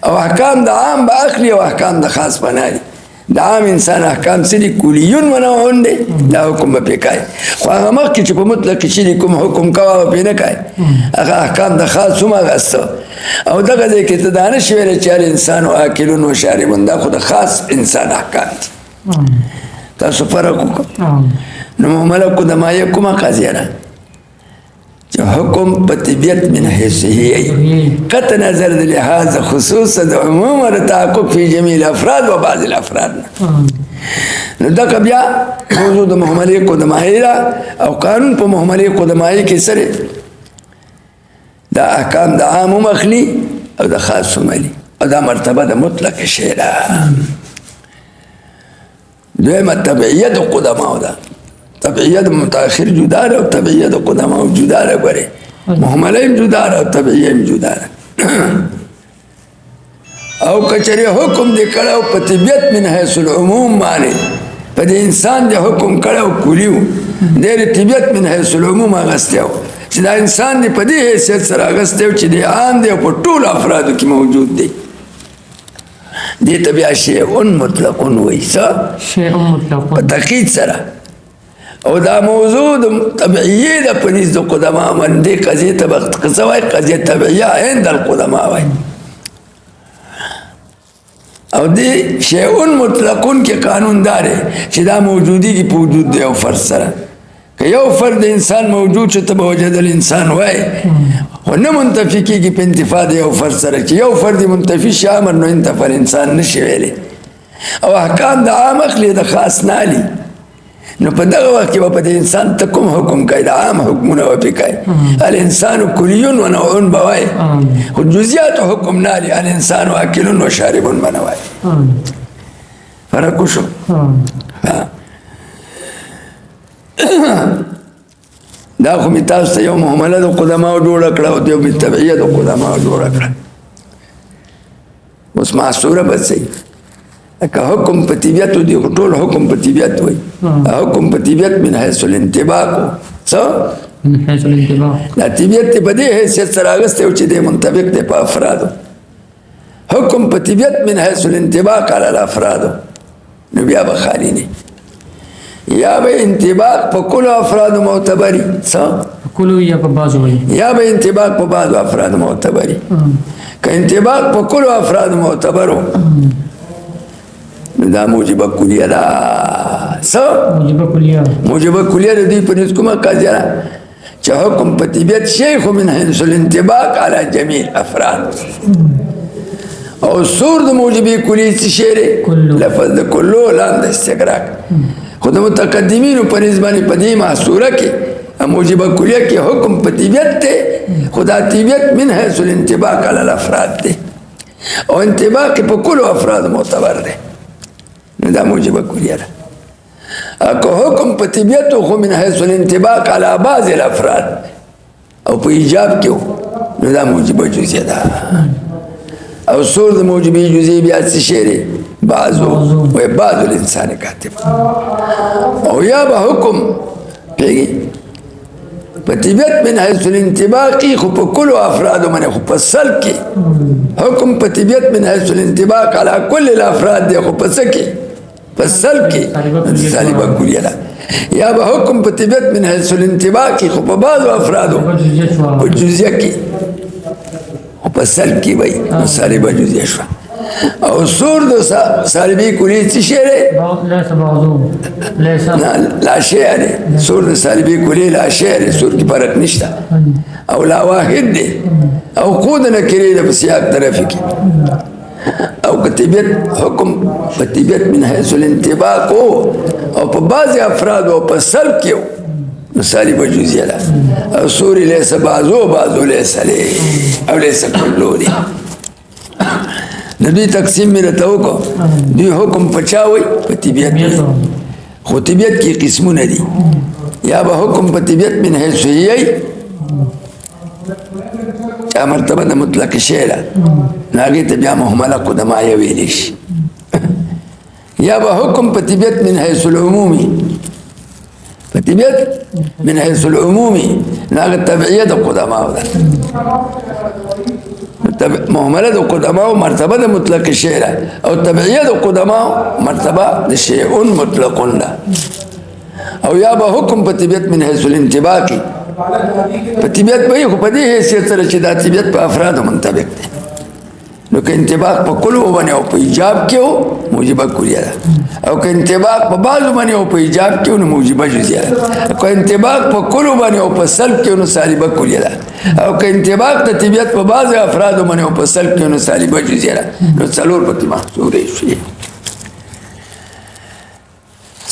او احکام د عام به اخلي او احکام د خاص منالي. د عام انسان احکام څه دي؟ کلیون و نوعون دی. دا حکم به پرې کوي. خو هغه مخکې چې په مطلق کې چې کوم حکم کوه به پرې نه کوي. هغه احکام د خاص هم اخیسته. او دغه ځای کې ته دا نه شي ویلی چې الانسان آکلون و شاربون. دا خو د خاص انسان احکام دي. تاسو فرق وکړو. نو مهمله قدمایه کومه قضیه ده؟ حکم په طبیعت من حیث هی قطع نظر د لحاظ خصوص د عموم و تحقق فی جمیع الافراد و بعض الافراد نو دغه بیا موضوع د محملې قدمایي ده او قانون په محملې قدمایي کې سره دا احکام د عام هم اخلي او د خاص هم اخلي او دا مرتبه د مطلق شی ده دویمه تبعیه د قدماو ده تبعیه د متاخر جدا ده او تبعیه د قدماو جدا ده ګورې محمله هم جدا ده او تبعیه هم جدا ده او کچری حکم دی کړو په طبیعت من حیث العموم باندې په دې انسان دی حکم کړو کلیو د طبیعت من حیث العموم اغستیو چې دا انسان دی په دې حیثیت سره اغستیو چې دی عام دی په ټول افرادو کې موجود دی دې ته بیا شیء مطلق وایي څه شیء مطلق په تقید سره او دا موضوع د طبعیه د پنځ د قدما باندې قضیه تبقت قصه وایي قضیه طبعیه عند القدما وایي او دی شیعون مطلقون کې قانون داره چې دا موجودی کی په وجود دی او فرد سره که یو فرد انسان موجود شو ته به وجد الانسان وای خو نه منتفی کېږي په انتفاع د یو فرد سره چې یو فرد منتفي شي امر نو انتفا الانسان نشي ویلی او احکام د عام اخلي د خاص نه علي نو په دغه وخت کې به په دې انسان ته کوم حکم کوي د عام حکمونه به پې کوي الانسان کلیون و نوعون به وایي خو جزیات حکم نه علي الانسان اکلون و شاربون به نه وایي فرق وشو دا خو مې تاسو ته یو محمله د قدماو جوړه کړه او یو مې تبعیه د قدماو جوړه کړه اوس معصوره به صحیح که حکم په طبیعت دی ټول حکم په طبیعت وي حکم په طبیعت من حیث الانطباق څه من حیث الانطباق دا طبیعت په دې حیثیت سره اغستی چې دی منطبق دی په افرادو حکم په طبیعت من حیث الانطباق علی الافرادو نو بیا به خالی نه یا به انطباق په کلو افرادو معتبري څه کلو یا په بعضو وایي یا به انطباق په بعضو افرادو معتبري که انطباق په کلو افرادو معتبرو دا موجبه کلیه ده څه موجبه کلیه موجبه کلیه ده دوی په نس کومه قضیه ده چې حکم په طبیعت شیخ من حیث الانطباق علی جمیع الافراد او سور د موجبه کلیه څه شی دی لفظ د کلو لاندې استقراق خو د متقدمینو په نس باندې په دې محصوره کې موجبه کلیه کې حکم په طبیعت دی خو دا طبیعت من حیث الانطباق علی الافراد دی او انطباق په کلو افراد معتبر دی دا موجبه کلیه ده اکو حکم په طبیعت خو من حیث الانطباق علی بعض الافراد او په ایجاب کې نو دا موجبه جزیه ده او سور د موجبه جزیه بیا څه شی دی بعضو و بعض الانسان کاتب او یا به حکم پیږي په طبیعت من حیث الانطباقی خو په کلو افرادو باندې خو په سلب کې حکم په طبیعت من حیث الانطباق علی کل الافراد دی خو په څه کې په سلب کې سالبه کلیه ده یا به حکم په طبیعت من حیث الانطباقی خو په بعضو افرادو په جزیه کې خو په سلب کې وایي سالبه جزیه شوه او سور د سالبی کلیه څه شی دی لا شی دی سور د سالبی کلیه لا شی دی سور کې فرق نشته او لا واحد دی او خود نکرې ده په سیاق طرف کې او که طبیعت حکم په طبیعت من حیث الانطباق او په بعض افراد او په سلب کې سالبه جزیه ده او سوري لیس بعضو بعضو لیس لی او لیس کلو دی دوی تقسیم می رته وکړو دوی حکم په چا وایي په طبیعت خو طبیعت کې قسمونه دي یا به حکم په طبیعت من حیث هی چا مرتبه د مطلق شی ده نو هغې ته بیا محمله قدمایه ویلی شي یا به حکم په طبیعت من حیث العمومي په طبیعت من حیث العمومي نو هغه تبعیه د قدماو ده محمله د قدماو مرتبه د مطلق شی ده او تبعیه د قدماو مرتبه د شیء مطلق ده او یا به حکم په طبیعت من حیث الانطباقی په طبیعت به خو په دې حیثیت سره چې دا طبیعت په افرادو منطبق دی نو که انطباق په کلو باندې او په ایجاب کې موجبه کلیه ده او که انطباق په بعضو باندې او په ایجاب کې نو موجبه جزیه ده که انطباق په کلو باندې او په سلب کې نو سالبه کلیه ده او که انطباق د طبیعت په بعضو افرادو باندې او په سلب کې نو سالبه جزیه ده نو څلور پکې محصورې شوې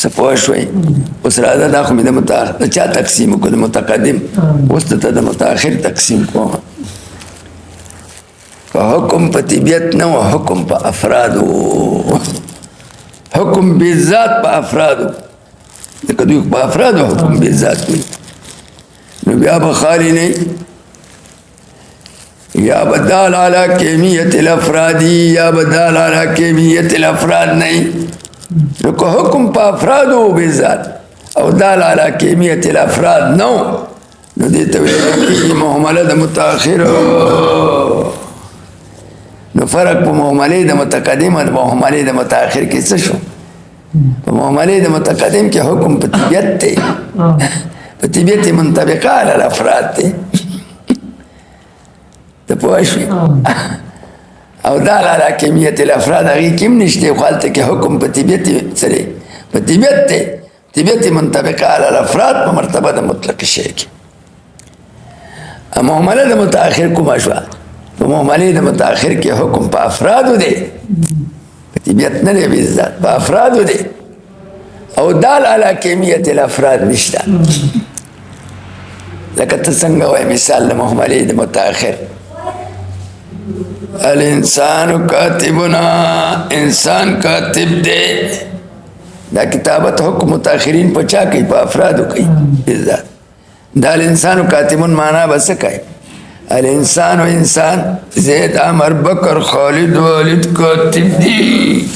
څه پوه شوئ اوس راځه دا خو مې د چا تقسیم وکړو د متقدم اوس ته د متاخر تقسیم کوم که حکم په طبیعت نه و حکم په افرادو حکم بالذات په افرادو لکه دوی په افرادو حکم بالذات وي نو بیا به خالی نه یا بدال علی کمیت الافرادی یا بدال علی کمیت الافراد نہیں نو که حکم پا افرادو بالذات او دال علی کمیت الافراد نو نو دیتا ویلکی محمله دا متاخر نو فرق پا محمله دا متقدم و محمله دا متاخر کی سشو پا محمله دا متقدم کی حکم پا طبیعت تے پا طبیعت منطبقه علی الافراد تے تا پوشوی او دال علی کمیت الافراد اگی کم نشتے خوالتا کہ حکم پا طبیعت سرے پا طبیعت تے طبیعت منطبقه علی الافراد پا مرتبہ دا مطلق شیخ محمله دا متاخر کو مشوا پا محمله دا متاخر کے حکم پا افرادو دے پا طبیعت ندے بالذات پا افرادو دے او دال علی کمیت الافراد نشتا لکه تسنگا ہوئے مثال دا محمله دا متاخر الانسان کاتبنا انسان کاتب دے دا کتابت حکم متاخرین پچا کئی پا افرادو کئی بالذات دا الانسان کاتبن مانا بس کئی الانسان و انسان زید عمر بکر خالد والد کاتب دی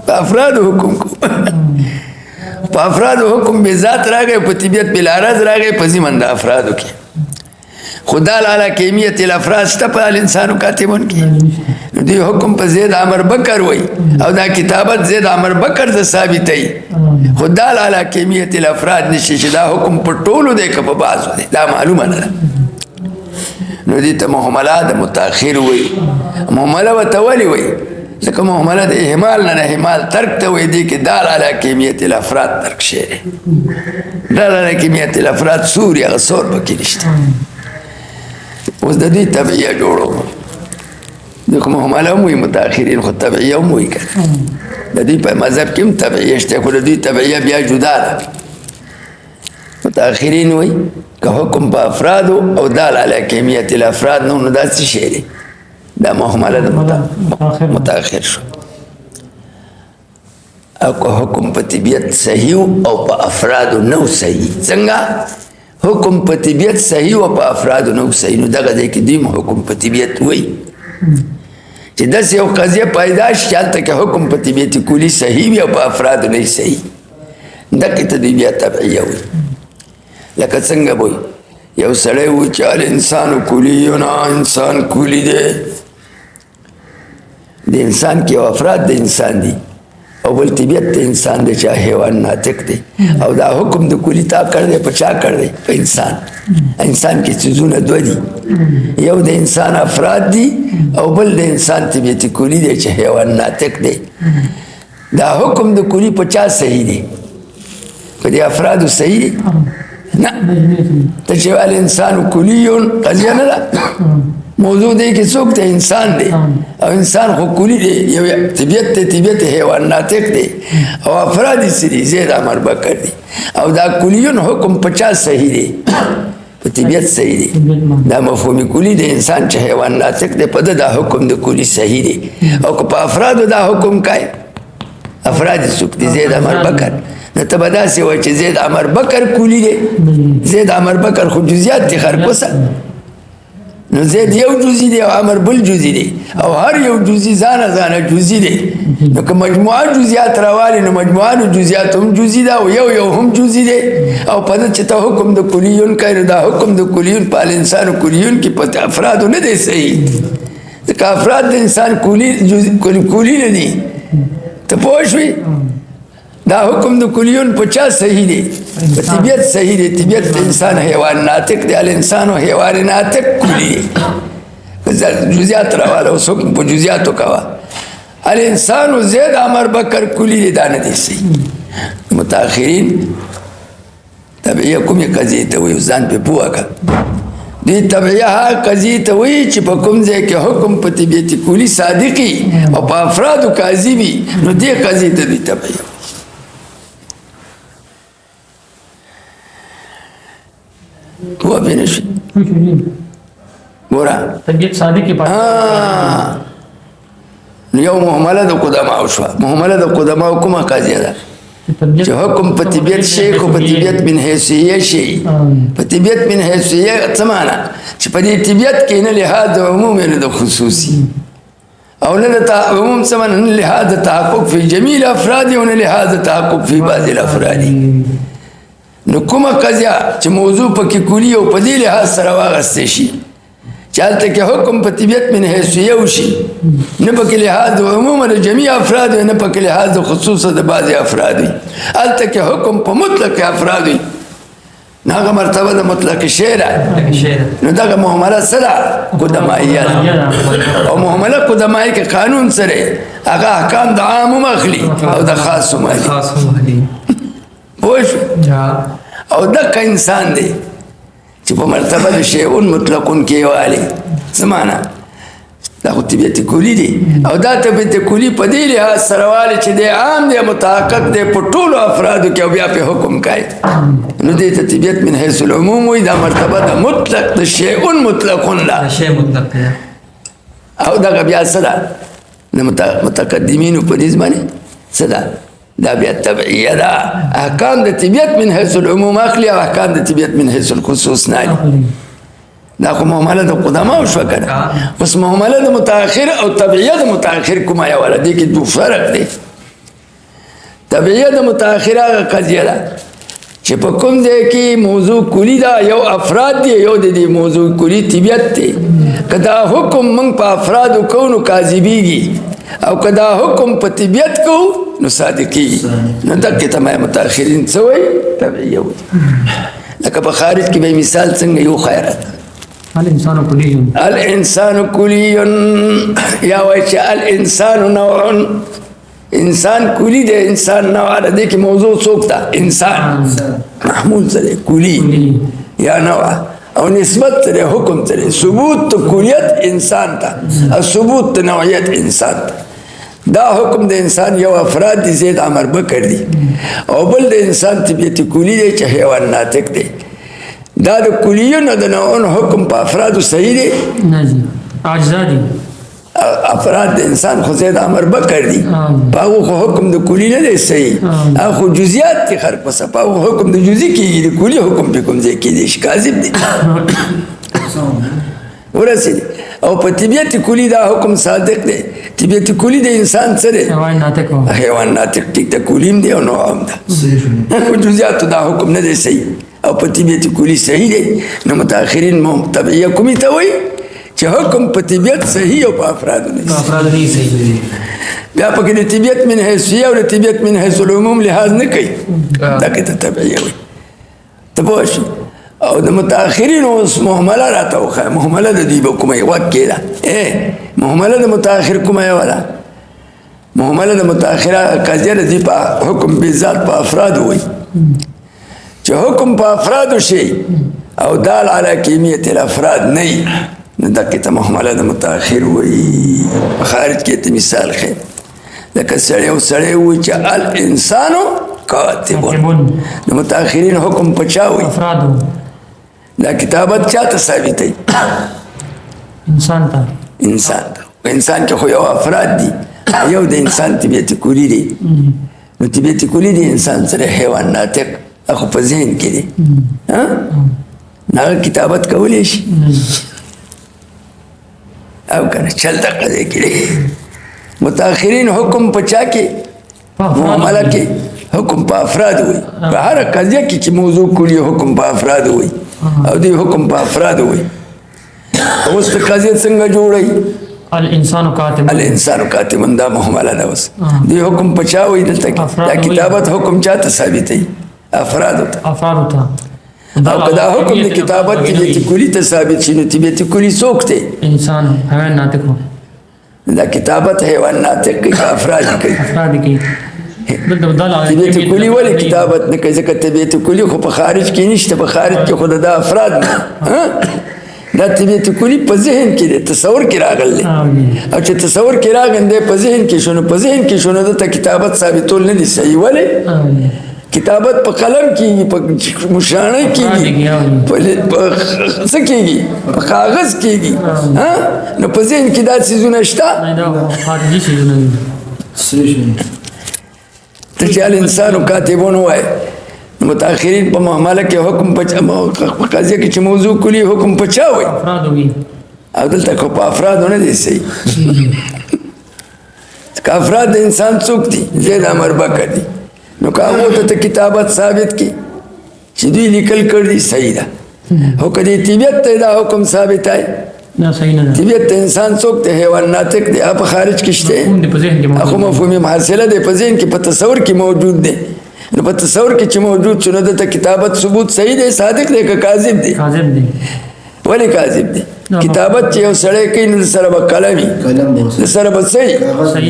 پا افرادو حکم کو پا افرادو حکم بذات را گئے پا طبیعت بالعرض را گئے پا زمن دا افرادو کی خدا لالا کیمیت الافراد شتا پا الانسانو کاتبون کی دی حکم پا زید عمر بکر وی او دا کتابت زید عمر بکر دا ثابت ای خدا لالا کیمیت الافراد نشیش دا حکم پا طولو دے که پا بازو دے دا معلوم نا نو دی تا محملہ دا متاخر وی محملہ و تولی وی لکه محملہ دا احمال نا احمال ترک تا وی دی که دا لالا کیمیت الافراد ترک شیره دا لالا کیمیت الافراد سوری اغسور بکی نشتا اوس د دوی تبعیه جوړو دغه محمله هم وي متاخرین خو تبعیه هم وي که د دوی په مذهب کې هم تبعیه شته خو د دوی تبعیه بیا جدا ده متاخرین وي که حکم په افرادو او دال علی کمیت الافراد نو دا څه شی دی دا محمله د متاخر شو او که حکم په طبیعت صحیح او په افرادو نو صحیح څنګه حکم پا طبیعت صحیح و پا افرادو نو صحیح نو دقا دے که دیم حکم پا طبیعت وی چی دس یو قضیه پایداش چالتا که حکم پا طبیعت کلی صحیح وی و پا افرادو نی صحیح دقی تا دی بیا طبعیه وی لکه څنګه بوی یو سړی و چې الانسان کلینا انسان کلی دی د انسان کې یو افراد د انسان دی او بل طبیعت د انسان دی چې حیوان ناطق دی او دا حکم د کلی تا کړ دی په چا کړ دی په انسان انسان کې څیزونه دوه دي یو د انسان افراد دي او بل د انسان طبیعت کلی دی چې حیوان ناطق دی دا حکم د کلی په چا صحیح دی په دې افرادو صحیح دی نه ته چې الانسان کلیون قضیه نه ده موضوع دی کہ څوک ته انسان دی او انسان خو کلی دی یو طبیعت ته طبیعت حیوان ناطق دی او افراد سری زید امر بکر دی او دا کلیون حکم 50 صحیح دی په طبیعت صحیح دی دا مفهوم کلی دی انسان چې حیوان ناطق دی په دا حکم د کلی صحیح دی او په افراد دا حکم کای افراد څوک دی زید امر بکر نو ته به داسې وایي چې زید امر بکر کلی دی زید امر بکر خو جزیات دی خرپسه نو زید یو جزی دی او امر بل جزی دی او هر یو جزی زانه زانه جزی دی نو که مجموعه جزیات راوالی نو مجموعه جزیات هم جزی دا او یو هم جزی دی او پده چه تا حکم دا کلیون کئی نو دا حکم دا کلیون پا الانسان کلیون کی پا افرادو نده صحیح که افراد دا انسان کلی ندی تا پوشوی دا حکم دا کلیون پچا صحیح دی طبیعت صحیح دی طبیعت انسان حیوان ناطق دی الانسان و حیوان ناطق کلی دی جزیات روالا اس حکم پا جزیاتو کوا الانسان زید عمر بکر کلی دی دانه دی سی متاخرین طبعیه کومې قضیې ته وایي ځان پې پوه کړه دوی طبعیه هغه قضیې ته وایي چې په کوم ځای کې حکم په طبیعت کلي صادق وي او په افرادو قاضي وي نو دې قضیې ته دوی طبعیه پوه پې نه شوي ګوره طبیعت صادق کې پاتې نو یو محمله د قدماو شوه محمله د قدماو کومه قضیه ده چې حکم په طبیعت شي خو په طبیعت من حیثیه شي په طبیعت من حیثیه څه معنی چې په دې طبیعت کې نه لحاظ د عموم نه د خصوصي او نه د عموم څه معنی نه لحاظ د تحقق فی جمیع الافراد او نه لحاظ د تحقق فی بعض الافراد نو کومه قضیه چې موضوع پکې کلی او په دې لحاظ سره واغستې شي چالت کہ حکم په طبیعت من حیثیه وشي نه پکې لحاظ د عموم د جميع افراد نه پکې لحاظ د خصوص د بعض افراد الته کې حکم په مطلق افراد ناغه مرتبه د مطلق شعر نو دغه محمله سره قدمایه او محمله قدمایه کې قانون سره هغه احکام د عام مخلي او د خاص مخلي پوه او دغه انسان دی چې په مرتبه د شیء مطلقون کې والی زمانہ دا خو طبیعت کلی دی او دا طبیعت کلی په دې لحاظ سره والی چې دی عام دی متحقق دی په ټولو افرادو کې او بیا په حکم کوي نو دې ته طبیعت من حیث العموم وایي دا مرتبه د مطلق د شیء مطلقون ده شیء مطلق ده او دغه بیا څه ده د متقدمینو په دې باندې څه ده دا بیا تبعیه ده احکام د طبیعت من حیث العموم اخلي او احکام د طبیعت من حیث الخصوص نه دا خو محمله د قدماو شوه که نه اوس محمله د متاخر او تبعیه د متاخر کومه یوله دې کې دو فرق دی تبعیه د متاخر هغه قضیه ده چې په کوم ځای کې موضوع کلي ده یو افراد دی یو د دې موضوع کلي طبیعت دی که دا حکم موږ په افرادو کوو نو کاذبېږي او که دا حکم په طبیعت کوو نو صادقېږي نو دقې ته متاخرین څه وایي تبعیه وایي لکه په خارج کې به مثال څنګه یو خیرات الانسان کلی الانسان کلی یا وایي چې الانسان نوع انسان کلی دی انسان نوع ده دې کې موضوع څوک ده انسان محمول سره کلی یا نوع او نسبت سره حکم سره ثبوت کلیت انسان ته او ثبوت نوعیت انسان ته دا حکم د انسان یو افراد دي زید عمر بکر دي او بل د انسان طبیعت کلی دی چې حیوان ناطق دی دا د کلیونو د نوعونو حکم په افرادو صحیح دی نه جی اجزا دي افراد د انسان خو زید عمر بکر دي په هغو خو حکم د کلی نه دی صحیح هغه خو جزیات دي خر پسه په هغو حکم د جزي کېږي د کلی حکم په کوم ځای کېدی شي کاذب دی ورسېدي او په طبیعت کلی دا حکم صادق دی طبیعت کلی د انسان څه دی حیوان ناطق ټیک د کلیم دی او نوع هم ده په جزیاتو دا حکم نه دی صحیح او په طبیعت کلی صحیح دی نو متاخرین تبعیه کومې ته وایي چې حکم په طبیعت صحیح او په افرادو نه صحیح بیا پکې د طبیعت من حیثیه او د طبیعت من حیث العموم لحاظ نه کوي دا کې ته تبعیه وایي ته پوه شې او د متاخرین اوس محمله راته وښیه محمله د دوی به کومه غوږ کېده محمله د متاخر کومه یوه ده محمله د متاخره قضیه د دوی په حکم بذات په افرادو وایي چې حکم په افرادو شي او دال علی کمیت الافراد نه وي نو دقې ته محمله د متاخر وایي په خارج کې ته مثال ښیم لکه سړی وایي چې الانسانو کاتبون د متاخرین حکم په چا وایي افرادو دا کتابت چاته ثابتوي انسان ته انسان کې خو یو افراد دي یو د انسان طبیعت کلی دی نو طبیعت کلی دی انسان سره حیوان ناطق خو په ذهن کې دی هغه کتابت کولی شي او کنه چل دقه دی کې متاخرین حکم په چا کې معامله کې حکم په افراد وایي په هره قضیه کې چې موضوع کلی حکم په افراد وایي او دوی حکم په افراد وایي اوس د قضیه څنګه جوړوي الانسان کاتبون دا محمله ده اوس دوی حکم په چا وایي دلته کې دا کتابت حکم چاته ثابتوي افرادو ته او که دا حکم د کتابت طبیعت کلی ته ثابت شي نو طبیعت کلی څوک دی انسان حیوان ناطق دا کتابت حیوانات کوي که افراد کوي افراد کې دلته بدل على طبیعت کلی ولې کتابت نه کوي ځکه طبیعت کلی خو په خارج کې نشته په خارج کې خو د افراد نه دا طبیعت کلی په ذهن کې دی تصور کې راغلی او چې تصور کې راغلی دی په ذهن کې شنو په ذهن کې شنو دته کتابت ثابتول نه دي صحیح ولې کتابت په قلم کېږي په مشاڼه کېږي په څه کېږي په کاغذ کېږي نو په ذهن کې دا څیزونه شته دا خارجي څیزونه دي ته چې الانسان کاتبون وایي متأخرین په معامله کې حکم په قضیه کې چې موضوع کلی حکم په چا وایي افراد وي او دلته خو په افرادو نه دي صحیح که افراد د انسان څوک دي زید امر بکر دي نو که هغو ته کتابت ثابت کی چې دوی لیکل کړي دي صحیح ده خو که دې طبیعت ته دا حکم ثابتای دا صحیح نه ده طبیعت ته انسان څوک دی حیوان ناطق دی په خارج کې شته مفهوم دی په ذهن کې موجود اخو مفهومي محاصله دی په ذهن کې په تصور کې موجود دی نو په تصور کې چې موجود شنو د کتابت ثبوت صحیح دی صادق دی که کاذب دی کاذب دی ولې کاذب دی کتابت چې یو سړی کوي نو سره به قلمي سره به صحیح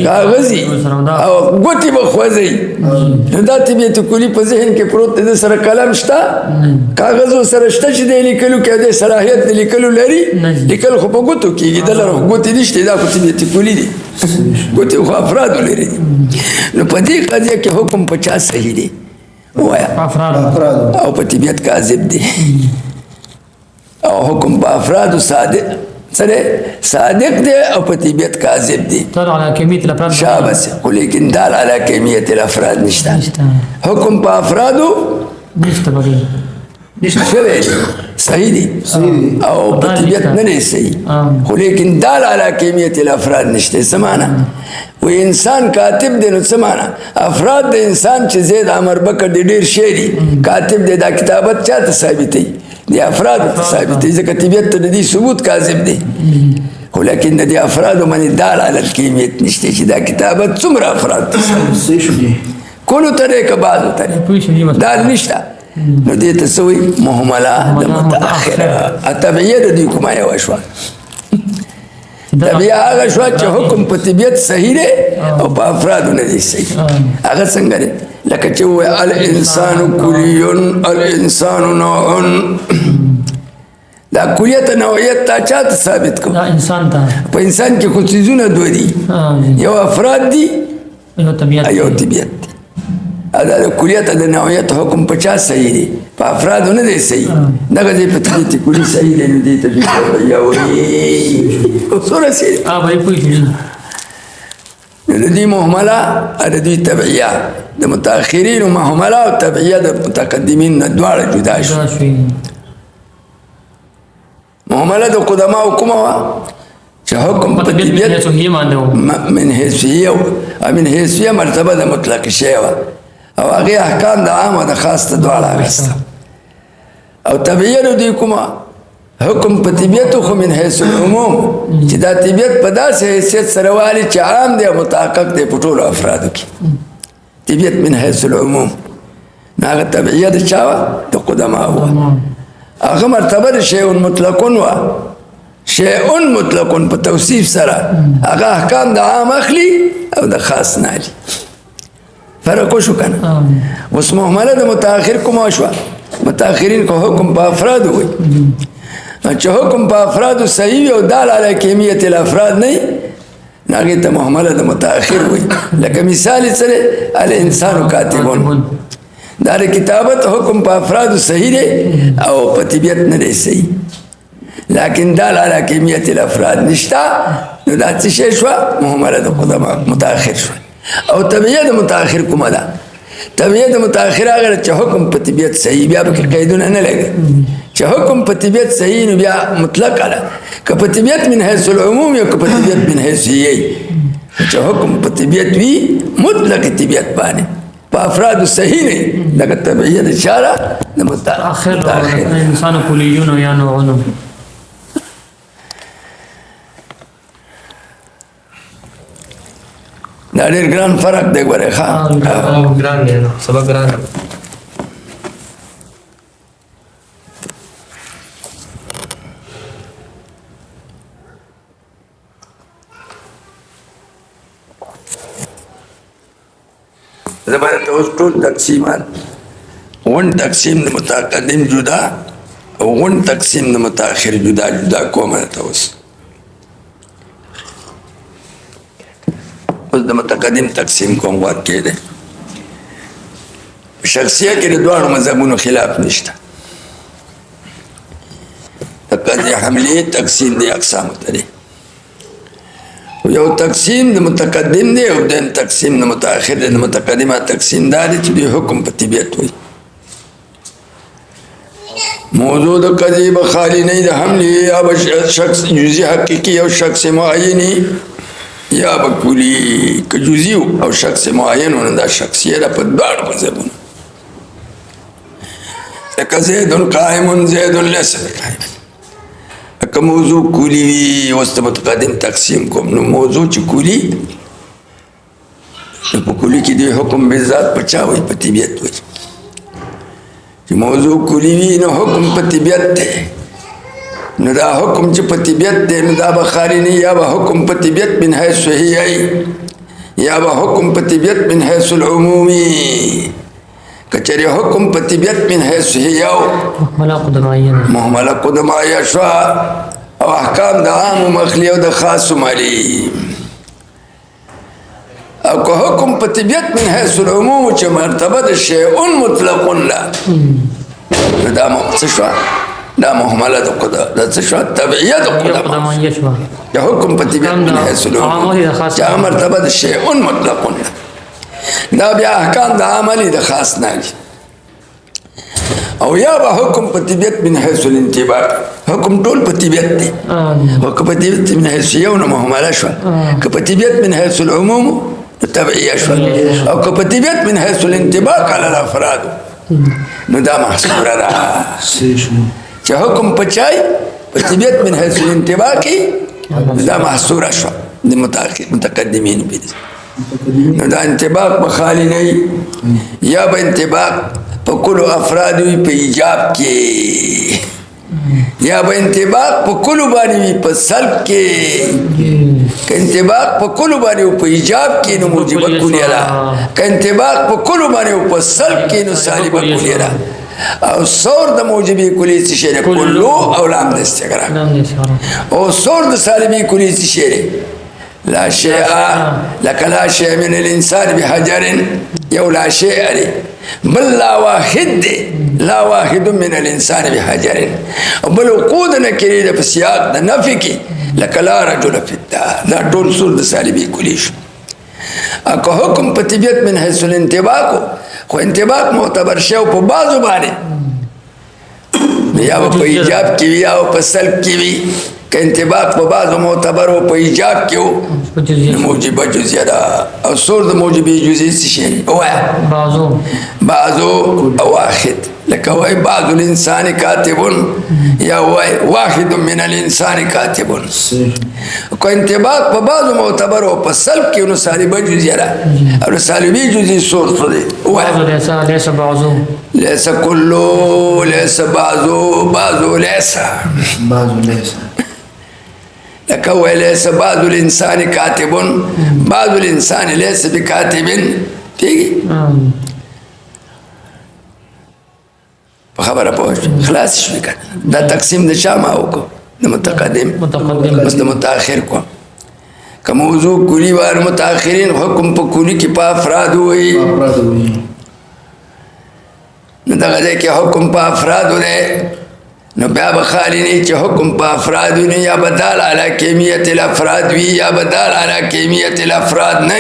کاغذي او ګوتې به خوځي نو دا طبیعت کلي په ذهن کې پروت دی سره قلم شته کاغذ سره شته چې د لیکلو کې د صلاحیت د لیکلو لري لیکل خو په ګوتو کېږي دلته ګوتې نشته دا خو طبیعت کلي دی ګوتې خو افراد لري نو په دې قضیه کې حکم په چا صحیح دی وایا افراد او په طبیعت کاذب دی او حکم په افراد صادق سره صادق دی او په طبیعت کاذب دی تر على كمية الافراد شابس خو لیکن دال علی کمیت الافراد نشته حکم په افرادو نشته بګي شوی صحیح دی او په طبیعت نه دی صحیح خو لیکن دال علی کمیت الافراد نشته سمانه و انسان کاتب دی نو سمانه افراد د انسان چې زید عمر بکر دی ډیر شعری کاتب دی دا کتابت چاته ثابتې دی افراد ته ثابتې ځکه طبیعت ته د دې ثبوت کاذب دی خو لیکن د دې افرادو باندې دال علی کمیت نشته چې دا کتابت څومره افراد ته صحیح شو دي کلو طریقه که بعضو طریقه دال نشته نو دې ته څه وایي مهمله د متأخره طبیعه د دوی کومه یوه شوه طبیعه هغه شوه چې حکم په طبیعت صحیح دی او په افرادو نه دی صحیح هغه څنګه دی لکه چې ووایي الانسان کلیون الانسان نوعن دا کلیت نوعیت تا چاته ثابت کوم دا انسان ته په انسان کې خو څیزونه دوه دي یو افراد دي یو طبیعت یو طبیعت دی دا د کلیت د نوعیت حکم په چا صحیح دی په افرادو نه دی صحیح دغه ځای په طبیعت کلي صحیح دی نو دې ته دوی طبیعه وایي څومره صحیح دی به پوه شو نو د دوی مهمله د دوی طبیعه د متأخرینو مهمله او طبیعه د متقدمین نه دواړه جدا شو دا شوي مهمله د قدماو کومه وه چې حکم په طبیعت هي باندې و من حیثیه من حیثیه مرتبه د مطلق شی وه او هغې احکام د عام او د خاص ته دواړه اخیسته او طبیعه نو دوی کومه حکم په طبیعتو خو من حیث العموم چې دا طبیعت په داسې حیثیت سره والي چې عام دی او متحقق دی په ټولو افرادو کې طبیعت من حیث العموم نو هغه طبیعه د چا وه د قدماو وه هغه مرتبه د شیء مطلقون وه شیء مطلقون په توصیف سره هغه احکام د عام اخلي او د خاص نه اخلي فرق وشو کنه اوس مهمله د متأخر کومه شوه متأخرین کو حکم په افرادو وایي چې حکم په افرادو صحیح وي او دال علی کمیت الافراد نه وي نو هغې ته مهمله د متأخر وایي لکه مثال یې څه دی الانسان کاتبون دا د کتابت حکم په افرادو صحیح دی او په طبیعت نه دی صحیح لیکن دال علی کمیت الافراد نشته نو دا څه شی شوه مهمله د قدما متأخر شوه او طبیعه د متأخر کومه ده طبیعه د متأخر هغه چې حکم په طبیعت صحیح بیا پکې قیدونه نه لګي چې حکم په طبیعت صحیح نو بیا مطلق ده که په طبیعت من حیث العموم یا که په طبیعت من حیث هي چې حکم په طبیعت وي مطلق طبیعت باندې په افراد صحیح نه لکه طبیعه د اشاره د متأخر متأخر انسان کلیون یا نوعون دا ډېر ګران فرق دی ګوره ښه ګران دی نو سبق ګران دی زبرت اوس ټول تقسیمات ون تقسیم د متقدم جدا او ون تقسیم د متأخر جدا جدا کومه ته اوس د متقدم تقسیم کوم واقع ده شخصیه کې د دوه مذهبونو خلاف نشته تقدیم حملی تقسیم دی اقسام ته دی یو تقسیم د متقدم دی او د تقسیم د متأخر دی د متقدمه تقسیم دا دی چې د حکم په طبیعت وي موضوع د قضیه به خالی نه د حملی یا به شخص جزئی حقیقی او شخص معینی یا به کلی که جزئی او شخص معین و دا شخصیه دا په دواړو مذهبونو لکه زید قائم زید لیس بقائم که موضوع کلی وي اوس د متقدم تقسیم کوم نو موضوع چې کلی نو په کلی کې د حکم بذات په چا وي په طبیعت وي چې موضوع کلی وي نو حکم په طبیعت دی نو دا حکم چې په طبیعت دی نو دا به خالی نه یا به حکم په طبیعت من حیث هي یا به حکم په طبیعت من حیث العمومی کچری حکم په طبیعت من حیث هي محمله قدمایه شو او احکام د عام و مخلی او د خاص و مالی او که حکم په طبیعت من حیث العموم چې مرتبه د شیء مطلق لا دا څه شو دا محمله د قدر دا څه شو تبعیه د قدمایه شو د حکم په طبیعت من حیث العموم چې مرتبه د شیء مطلق لا دا بیا احکام د عملی د خاص نه او یا به حکم په طبیعت من حیث الانطباق حکم ټول په طبیعت دی او که په طبیعت من حیث یو نه محمله شو که په طبیعت من حیث العموم تبعیه شو او که په طبیعت من حیث الانطباق علی الافراد نو دا محصوره ده چې حکم په چای په طبیعت من حیث الانطباق دا محصوره شو د متقدمین په نو دا انطباق په خالی نه یا به انطباق په کلو افراد وي په ایجاب کې یا به انطباق په کلو باندې وي په سلب کې که انطباق په کلو باندې په ایجاب کې نو موجبه کلیه ده که انطباق په کلو باندې په سلب کې نو سالبه کلیه ده او سور د موجبه کلیه څه شی ده کلو او لام د استغراق او سور د سالبه کلیه څه شی ده لا شيء لك لا شيء من الإنسان بحجر يو لا شيء بل لا واحد لا واحد من الإنسان بحجر بل وقود نكريد في سياق نفك لك لا رجل في الدار لا طول صور سالبي كليش اكو حكم بتبيت من حيث الانطباق خو انطباق معتبر شيء په بازو باندې یا په ایجاب کې یا په سلب کې وي که انطباق په بعضو معتبر و په ایجاب کې و موجبه جزیه ده او سور د موجبه جزیه څه شی وایه بعضو او واحد لکه وایي بعض الانسان کاتب یا وایي واحد من الانسان کاتب که انطباق په بعضو معتبر و په سلب کې نو سالبه جزیه ده او سالبه جزیه سور څه دی وایه لیس بعضو لیس کلو لیس بعضو بعضو لیس لك وليس بعض الإنسان كاتب بعض الإنسان ليس بكاتب تيجي خبر پوش خلاص شوي كان دا تقسيم د شام او کو د متقدم بس د متأخر کو كموضوع كلي وار متأخرين حكم په كلي کې په افراد وي نو دغه کې حکم په افراد وي نو بیا به خالی نه چې حکم په افراد وي یا بدال علی کمیت الافراد وي یا بدال علی کمیت الافراد نه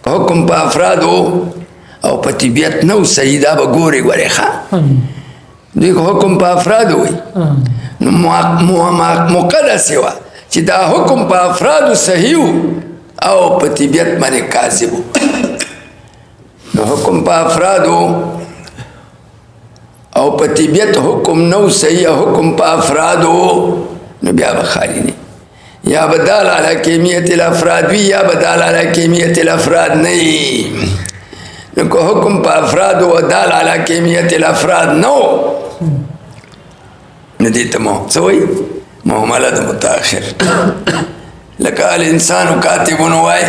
حکم په افراد او په طبیعت نو سیدا به ګوري ښه دوی حکم په افراد وي نو مقدس و چې دا حکم په افراد صحیح او په طبیعت باندې کاذب نو حکم په افراد او په طبیعت حکم نو صحیح حکم په افرادو نو بیا به خالی نه یا بدال علی کمیت الافراد وی یا بدال علی کمیت الافراد نه نو که حکم په افراد او دال علی کمیت الافراد نو ندیته مو سوی محمله د متأخر لکه الانسان کاتب وای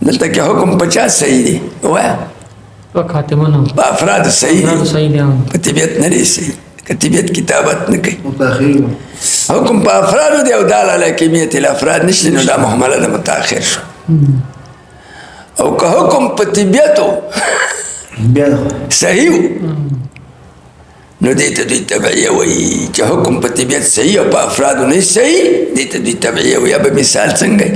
دلته کې حکم 50 صحیح دی وای په خاتمونو په افراد صحیح افراد دی صحیح دی په طبیعت نه دی صحیح که طبیعت کتابت نه کوي متأخر حکم په افرادو دی او دال علی کمیت الافراد نشته نو دا محمله ده متأخر شو او که حکم په طبیعتو بیا صحیح نو دې ته دوی تبعیه وایي چې حکم په طبیعت صحیح او په افرادو نه صحیح دې ته دوی تبعیه وایي به مثال څنګه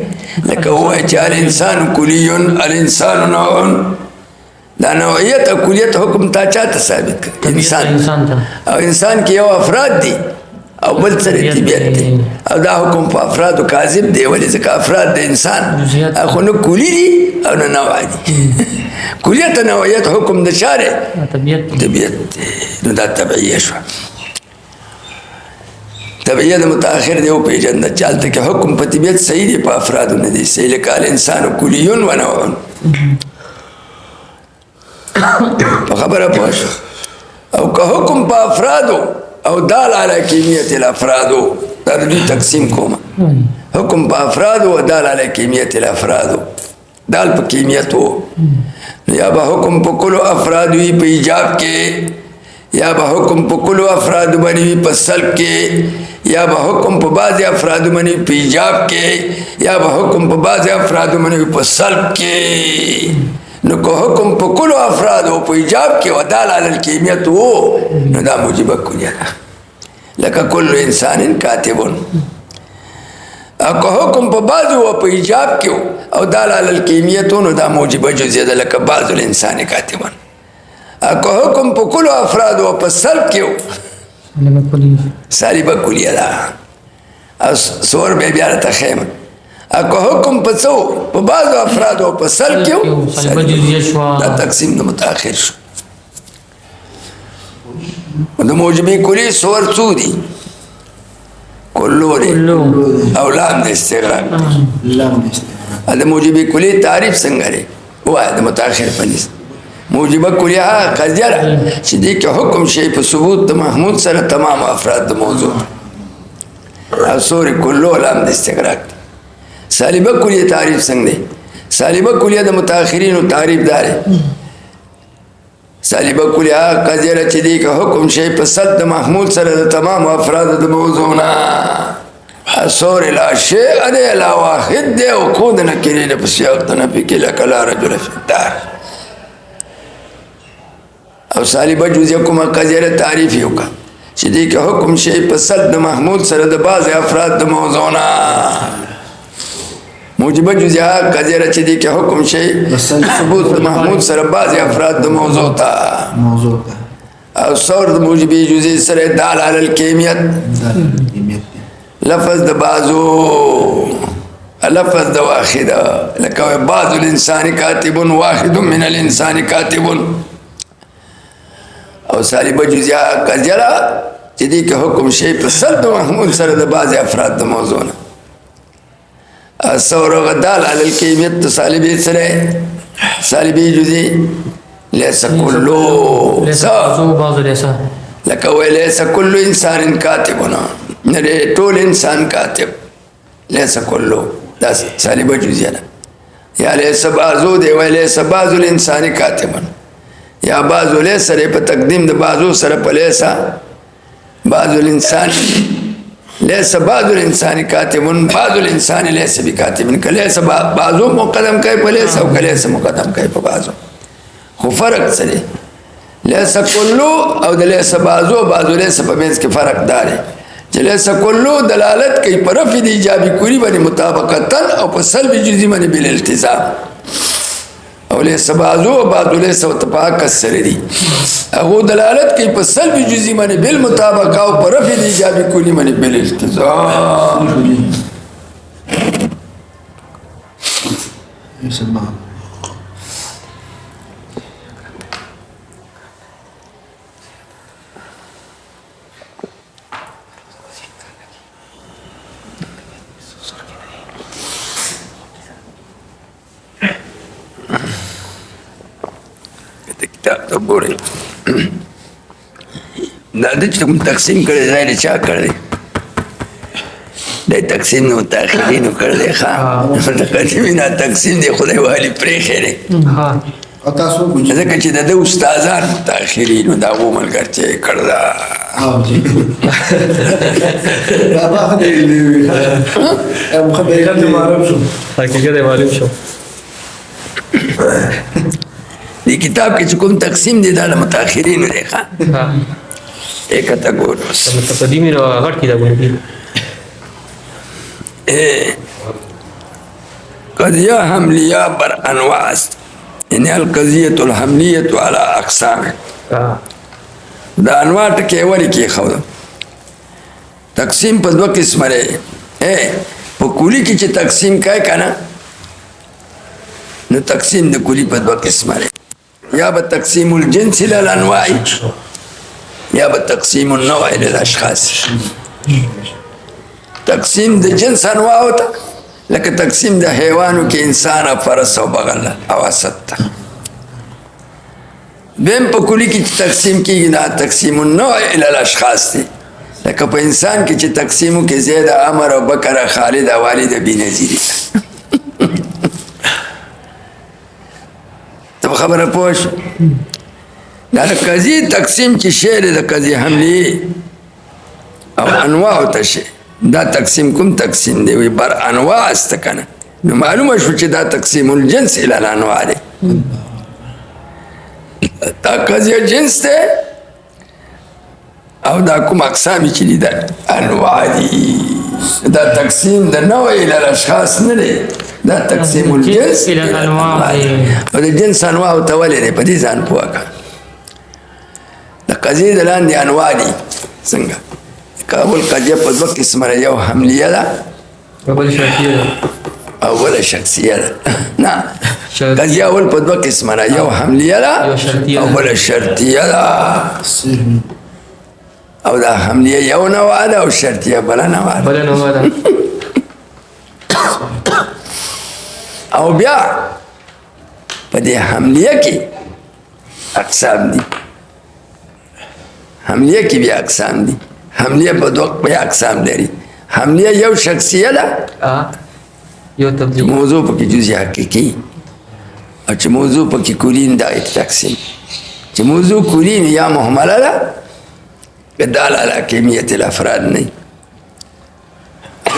لکه ووایي چې الانسان کلی الانسان نوع دا نوعیت او کلیت حکم تا چاته ثابت کړ انسان او انسان کې یو افراد دي او بل سره طبیعت دی او دا حکم په افرادو کاذب دی ولې ځکه افراد د انسان خو نه کلی دي او نه نوع دي کلیت نوعیت حکم د چاره طبیعت دی نو دا تبعیه شو تبعیه د متأخر دی او پیژنده چالته کې حکم په طبیعت صحیح دی په افرادو نه دی صحیح لکه الانسان کلی و نوع په خبره پوه شو او که حکم په افرادو او دال علی کمیت الافرادو دا دوی تقسیم کوم حکم په افرادو او دال علی کمیت الافرادو دال په کمیت وو یا به حکم په کلو افراد وي په ایجاب کې یا به حکم په کلو افراد باندې وي په سلب کې یا به حکم په بعض افراد باندې په ایجاب کې یا به حکم په بعض افراد باندې په سلب کې نو که حکم په کلو افراد او په ایجاب کې ودال علی الکمیت وو نو دا موجبه کلیه ده لکه کل انسان کاتب او که حکم په بعض او په ایجاب کې او دال علی الکمیت نو دا موجبه جزئیه ده لکه بعض الانسان کاتب او که حکم په کلو افراد او په سلب کې سالبه کلیه ده او سور به بیا راته خیمه اکو حکم په څو په بعضو افرادو په سر کې دا تقسیم د متأخر شو د موجبي کلی سور څو دي کلو دی او لام د استغراق د موجبي کلی تعریف څنګه دی وایي د متأخر په نس موجبه کلی هغه قضیه ده چې دې کې حکم شي په ثبوت د محمود سره تمام افراد د موضوع او سور کلو لام د استغراق سالبه کلیه تعریف څنګه دی سالبه کلیه د متأخرینو تعریف دار سالبه کلیه قضیه چې دی که حکم شي په صد د محمول سره د تمام افراد د موضوع نه سور لا شیء الا واحد دی او خود نه کړي په سیاق د نفي کې لکه لا رجل فی الدار او سالبه جزیه کومه قضیه تعریف یو کا چې دی که حکم شي په صد د محمول سره د بعض افراد د موضوع نه موجبه جزیه قضیه چې دی که حکم شي ثبوت محمود سره بعض افراد د موضوع ته او سور د موجبه جزیه سره دال علی الکمیت لفظ د بعضو لفظ د واحد لکه بعض الانسان کاتب واحد من الانسان کاتب او سالبه جزیه قضیه چې دی که حکم شي په صد محمود سره د بعض افراد د موضوع نه الثور غدال على الكيمية سالبي سره سالبي جزي ليس كله لك وليس كل إنسان كاتب نري طول إنسان كاتب ليس كله ده سالبي جزي يا ليس بعضو ده وليس بعض الإنسان كاتب يا بعضو ليس بتقديم ده بعضو سر ليس بعض الإنسان ليس بعض الانسان كاتب بعض الانسان ليس بكاتب كليس بعضو مقدم كيف ليس او كليس مقدم كيف بعضو خو فرق سره ليس كله او ليس بعضو بعضو ليس په منځ کې فرق دار چې ليس كله دلالت کوي پر رفع د ایجابي کلی باندې مطابقتا او په سلب جزئی باندې بل التزام او ليس بعضو بعضو ليس متفاق سره دي هغه دلالت کوي په سلب جزئی باندې بل مطابق او پر رفع د ایجابي کلی باندې بل التزام کتاب ته ګورئ دا د چې کوم تقسیم کړی ځای د چا کړی دا تقسیم د متأخرینو کړی ښه د قدیمینو تقسیم دی خدای والي پرېښی دی او تاسو ګوجي ځکه چې د ده استادان متاخرینو د هغو ملګرتیا یې کړې ده. او جی بابا خبرې ابو خبرې معلوم شو حقیقت معلوم شو. دې کتاب کې چې کوم تقسیم دی دا د متاخرینو دی ښه ها ایکته ګور اوس متقدمین او غټ کتابونه دي. قضیه حملیه بر انواع است، یعنی القضیة الحملیة على اقسام. ها دا انواع ټکي ولې کېښوده؟ تقسیم په دوه قسمه دی. په کلي کې چې تقسیم کوي که نه نو تقسیم د کلي په دوه قسمه دی. یا به تقسیم الجنس الى الانواع یا به تقسیم النوع الى الاشخاص. تقسیم د جنس انواعو ته لکه تقسیم د حیوانو کې انسان او فرس او بغل او اسد ته. بیم په کلی کې چې تقسیم کېږي دا تقسیم النوع الى الاشخاص دی. لکه په انسان کې چې تقسیمو کې زید عمر او بکر خالد او والد بېنظیري ته په خبره پوه شو. دا د قضیې تقسیم چې شی دی د قضیې حملې او انواعو ته شی دا تقسیم کوم تقسیم دی وی بر انواع است که نه نو معلومه شو چې دا تقسیم الجنس الى الانواع دی. دا قضیه جنس دی او دا کوم اقسامی چې دي دا انواع دي. دا تقسیم د نوع الى الاشخاص نه دی، دا تقسیم الجنس الى الانواع دی. او د جنس انواع ته ولې دی په دې ځان پوه کړه. د قضیې د لاندې انواع دي څنګه کابل قضیه په دوه قسمه ده، یو حملیه ده او بل شرطیه ده او بله شخصیه ده. نه قضیه اول په دوه قسمه ده، یو حملیه ده او بله شرطیه ده. او دا حملیه یو نوع ده او شرطیه بله نوع ده. بل نوع ده. او بیا په دې حملیه کې اقسام دي. حملیه کې بیا اقسام دي. حملیه په دوه اقسام لري. حملیه یو شخصیه ده یو تبدیل موضوع پکې جزئی حقیقي او چې موضوع پکې کلي دا تقسیم. چې موضوع کلي یا محمله ده که دال علی کمیت الافراد نه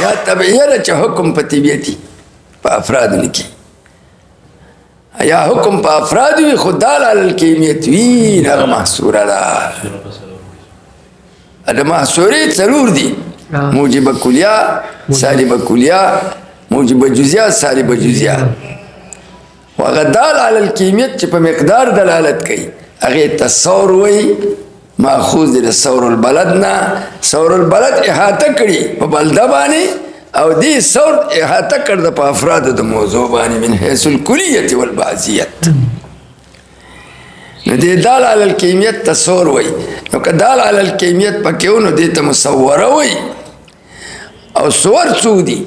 یا طبعیه ده چې حکم په طبیعتي په افرادو نه کي یا حکم په افرادو وي خو دال علی الکمیت وي هغه محصوره ده. د محصورې څلور دي، موجب کلیه، سالب کلیه، موجب جزیه، سالب جزیه. خو هغه دال علی الکمیت چې په مقدار دلالت کوي هغې ته ثور وایي، ماخوذ دی د ثور البلد نه. ثور البلد احاطه کړي په بلده باندې او دې ثور احاطه کړ په افرادو د موضوع باندې من حیث الکلیت والبعضیت. نو دې دال علی الکمیت ته ثور وایي. نو که دال علی الکمیت پکې و نو دې ته مصوره وایي. او صور څو دي؟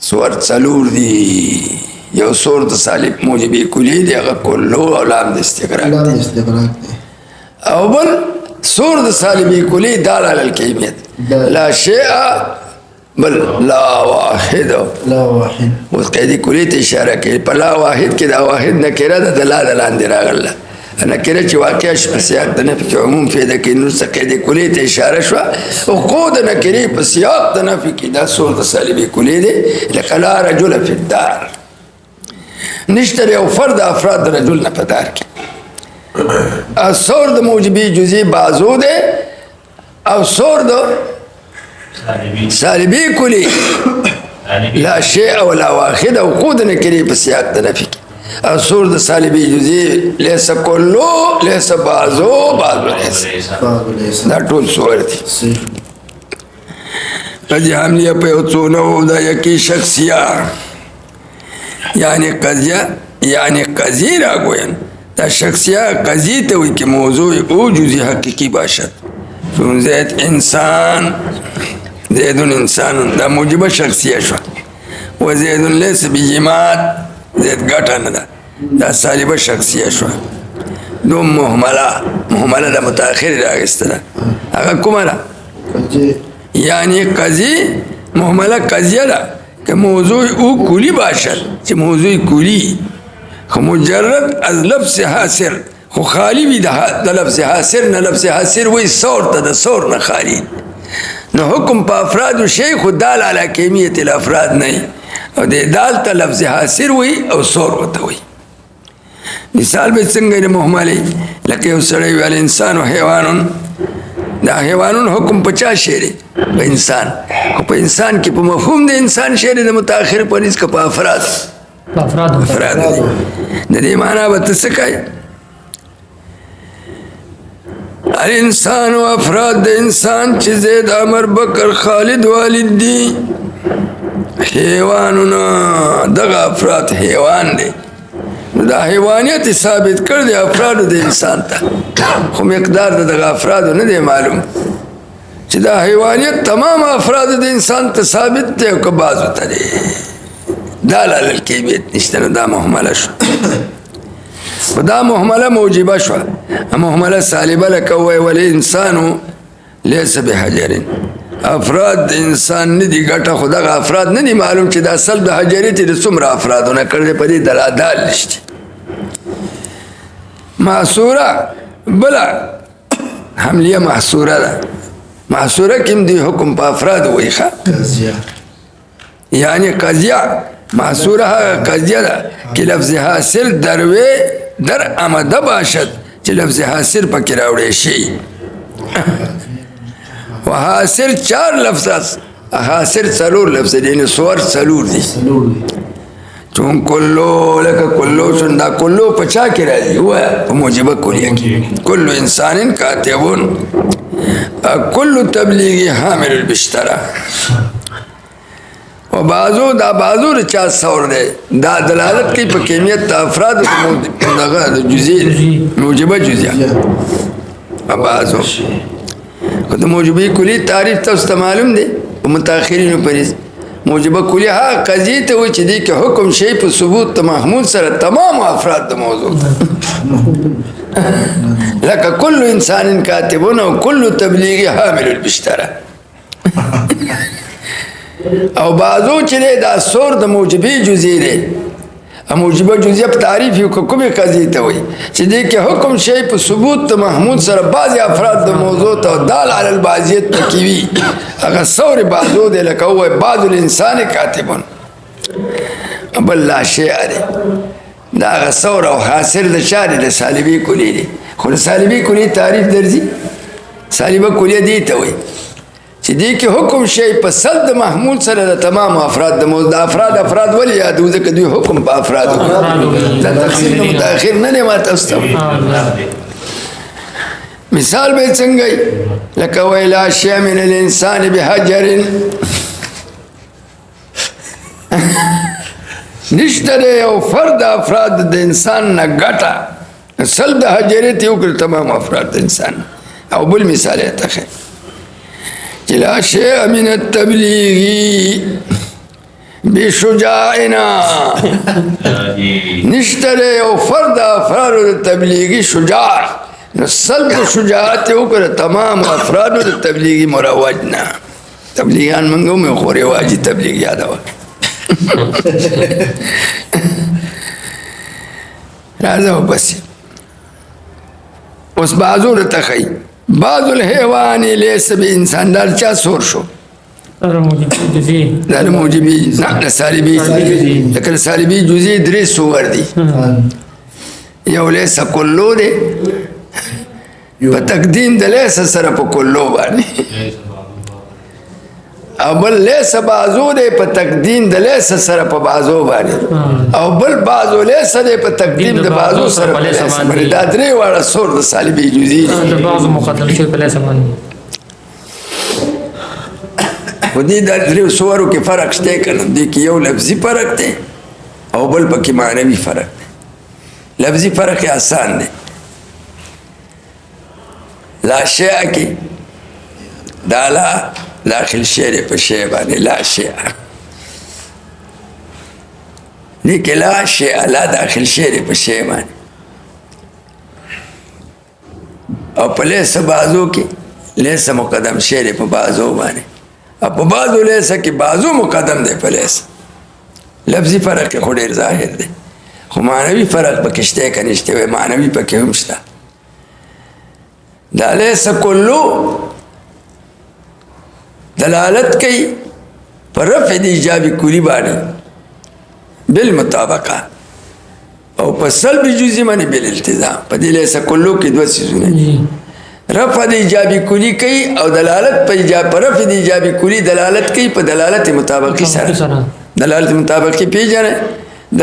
صور څلور دي. یو صور د سالب موجبي کلي دی هغه کلو او لام د استغراق دی. او بل صور د سالبي کلي دال علی الکمیت لا شیء بل لا واحد. لا واحد اوس قیدي کلي ته اشاره کوي. په لا واحد کې دا واحد نکره ده د لا د لاندې راغله. نکره چې واقع شي په سیاق د نفي کې عموم پیدا کوي. نو څه قیدي کلي ته اشاره شوه. حقوق د نکرې په سیاق د نفي کې دا صور د سالبي کلي دی. لکه لا رجل فی الدار، نشته یو فرد افراد د رجل نه په دار کې. صور د موجبي جزئی بازو دی او صور د سالبي کلي لا شیء ولا واحد او قود نکرې په سیاق د نفي کې. او صور د سالبي جزئی لیس کلو لیس بازو بازو لیس. دا ټول صور دي. قضیه حملیه په یو څو نوع ده. یکی شخصیه یعنی قضیه راگوین. دا شخصیه قضیه ته وایي که موضوع او جزئی حقیقی باشد. چون زید انسان زیدون انسان دا موجبه شخصیه شو و زیدون لیس بجماعت زید ګټه نه ده دا سالبه شخصیه شو. دوم محمله ده متأخر راغسته ده. هغه کومه ده؟ یعنی قضیه محمله قضیه ده که موضوع او کلی باشد چې موضوع کلی خو مجرد از لفظ حاصر خو خالی وي د لفظ حاصر نه. لفظ حاصر وایي سور ته، د سور نه خالی. نو حکم په افرادو شی خو دال علی کمیت الافراد نه، او د دال ته لفظ حاصر وایي او سور ورته وایي. مثال به څنګه د مهملې لکه یو سړی وي الانسان و حیوانون، دا حیوانون حکم په چا شی دی؟ په انسان. خو په انسان کې په مفهوم د انسان شی دی د متأخر په نسبت که په افراد افراد افراد دی. د دې معنا به ته څه کوې؟ الانسان و افراد د انسان چې زید عمر بکر خالد والد دی. حیوانونه دغه افراد حیوان دی. دا حیوانیت ثابت کړ دی افرادو د انسان ته، خو مقدار د دغه افرادو نه دی معلوم چې دا حیوانیت تمام افرادو د انسان ته ثابت دی او که بعضو ته دی. دا لال کیمیت نشته. نو دا مهمله شو. خو دا مهمله موجبه شوه. مهمله سالبه لکه ووایي والانسانو لیس بحجرین. افراد د انسان نه دي ګټه، خو دغه افراد نه دي معلوم چې دا سلب د حجریت د څومره افرادو نه کړی، په دې دلادال نشته. محصوره بله حملیه محصوره ده. محصوره کې هم دی حکم په افراد وایي ښه، یعنی قضیه محصوره هغه قضیه ده که لفظ حاصل در آمده باشد چې لفظ حاصل پکې راوړی شي. و حاصل 4 لفظ است. حاصل 4 لفظ دی، یعنی صور 4 دی. چون کلو لکه کلو شون، دا کلو په چا کې راځي؟ ووایه په موجبه کلیه کې. کلو انسان کاتبون کلو تبلیغی حامل البشتره. و بعضو دا بعضو د چا سور دی. دا دلالت کوي په کمیت د افراد دغه جزئی موجبه جزیه. و بعضو خو د موجبه کلی تعریف تاسو ته معلوم دی په متأخرینو پریز. موجبه کلی هغه قضیې ته وایي چې دې کې حکم شی په ثبوت محمول سره تمام افراد د موضوع لکه کل انسان کاتبون او کل تبلیغی حامل البشتره. او بعضو چې دا سور د موجبه جزئی دی. موجبه جزئیه په تعریف یو کومه قضیې ته وایي چې دې کې حکم شی په ثبوت محمود سره بعض افراد د موضوع ته دال علی البعضیت پکې وي. هغه سور بعضو دی لکه وایي بعض الانسان کاتبون. بل لا شیء دی. دا هغه سور او حاصل د چا دی؟ د سالبي کلی دی. خو د سالبي کلی تعریف درځي. سالبه کلیه دې ته وایي چې دې کې حکم شی په صد محمول سره د تمام افراد د موضوع. د افراد ولې یادو؟ ځکه دوی حکم په افرادو دا تقسیم د متأخر نه دی. ما تاسو ته مثال به څنګه لکه وایي لا شیء من الانسان بحجر. نشته دی یو فرد افراد د انسان نه ګټه سلب د حجریت یو کړ تمام افراد د انسان. او بل مثال یې ته ښه لا شیء من التبلیغ بشجاعنا. نشته دی یو فرد افراد د تبلیغی شجاع، نو سلب شجاعت یې وکړه تمام افرادو د تبلیغی مروج نه. تبلیغیان موږ هم خو رواجي تبلیغ یادوه. راځه وبسې اوس بعضو ورته ښیي بعض الحیوان لیس بانسان. دا چا سور شو؟ دا د موجبي نه د سالبي. لکه د سالبي جزئی 3 صور دي. یو لیس کلو دی په تقدیم د لیس سره په کلو باندې، او بل لیس بعضو دی په تقدیم د لیس سره په بعضو باندې، او بل بعضو لیس دی په تقدیم د بعضو سره په لیس باندې. دا 3 واړه سور د سالبي جزئی دي. د بعضو مقدم شوي په لیس باندې. خو دې د 3 سورو کې فرق شته که نه؟ دې کې یو لفظي فرق دی او بل پکې معنوي فرق دی. لفظي فرق یې آسان دی. لا شیء کې دا لا داخل شی دی په شی باندې. لا شیء دې کې لا شیء لا داخل شی دی په شی باندې. او په لیس بعضو کې لیس مقدم شی دی په بعضو باندې، او په بعضو لیس کې بعضو مقدم دی په لیس. لفظي فرق خو ډېر ظاهر دی، خو معنوي فرق پکې شته که نشته وی معنوي پکې هم شته دا لیس کلو دلالت کوي پر رفع د ایجاب کلی باندې بالمطابقه او په سلب جزئی باندې بالالتزام په دې لیس کلو کې دوه څیزونه دي رفع د ایجاب کلی کوي او دلالت په ایجاب پر رفع د ایجاب کلی دلالت کوي په دلالت مطابقي سره دلالت مطابقي پیژنه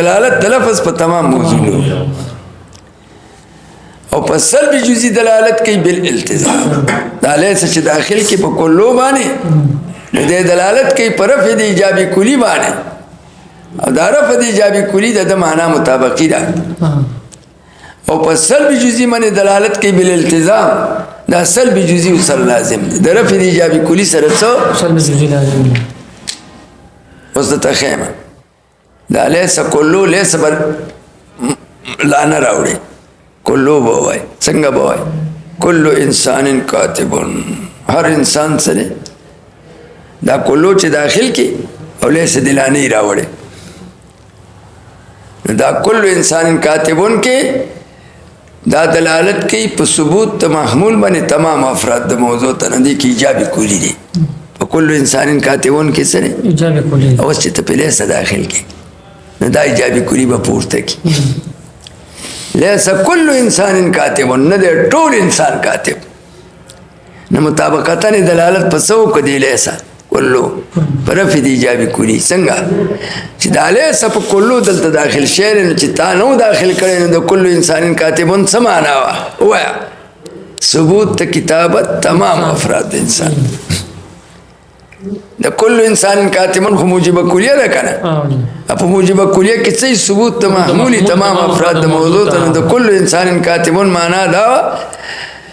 دلالت د لفظ په تمام موضوع او په سلب جزئی دلالت کوي بالالتزام دا لیس چې داخل کې په کلو باندې نو د دلالت کوي پر رفع د ایجاب کلی باندې او دا رفع د ایجاب کلی د معنا مطابقي ده او په سلب جزئی باندې دلالت کوي بالالتزام دا سلب جزئی سره لازم ده د رفع د ایجاب کلی سره څه سلب جزئی لازم اوس د تخیمه دا لیس کلو لیس بر لانه راوړي کلو بوای څنګه بوای کلو انسان کاتبون هر انسان سره دا کلو چې داخل کی او لیس دلانه راوړي دا کلو انسان کاتبون کې دا دلالت کوي په ثبوت د محمول باندې تمام افراد د موضوع ته نه دي کې ایجابي کلی دي په کلو انسان کاتبون کې سره ایجابي کلی اوس چې ته په لیس داخل کی نو دا ایجابي کلی به پورته کی لیس کل انسان کاتب نه دی ټول انسان کاتب نو مطابقتاً دلالت په څه وکړي لیسا کلو په رفع د ایجابي کلی څنګه چې دا لیسا په کلو دلته داخل شعر نو چې تا نو داخل کړی نو د کل انسان کاتبون څه معنا وایه ثبوت د کتابت تمام افراد د انسان د کل انسان کاتبون خو موجبه کلیه ده کنه په موجبه کلیه کې څه ثبوت د محمولی تمام افراد د موضوع ته د کل انسان کاتبون معنا دا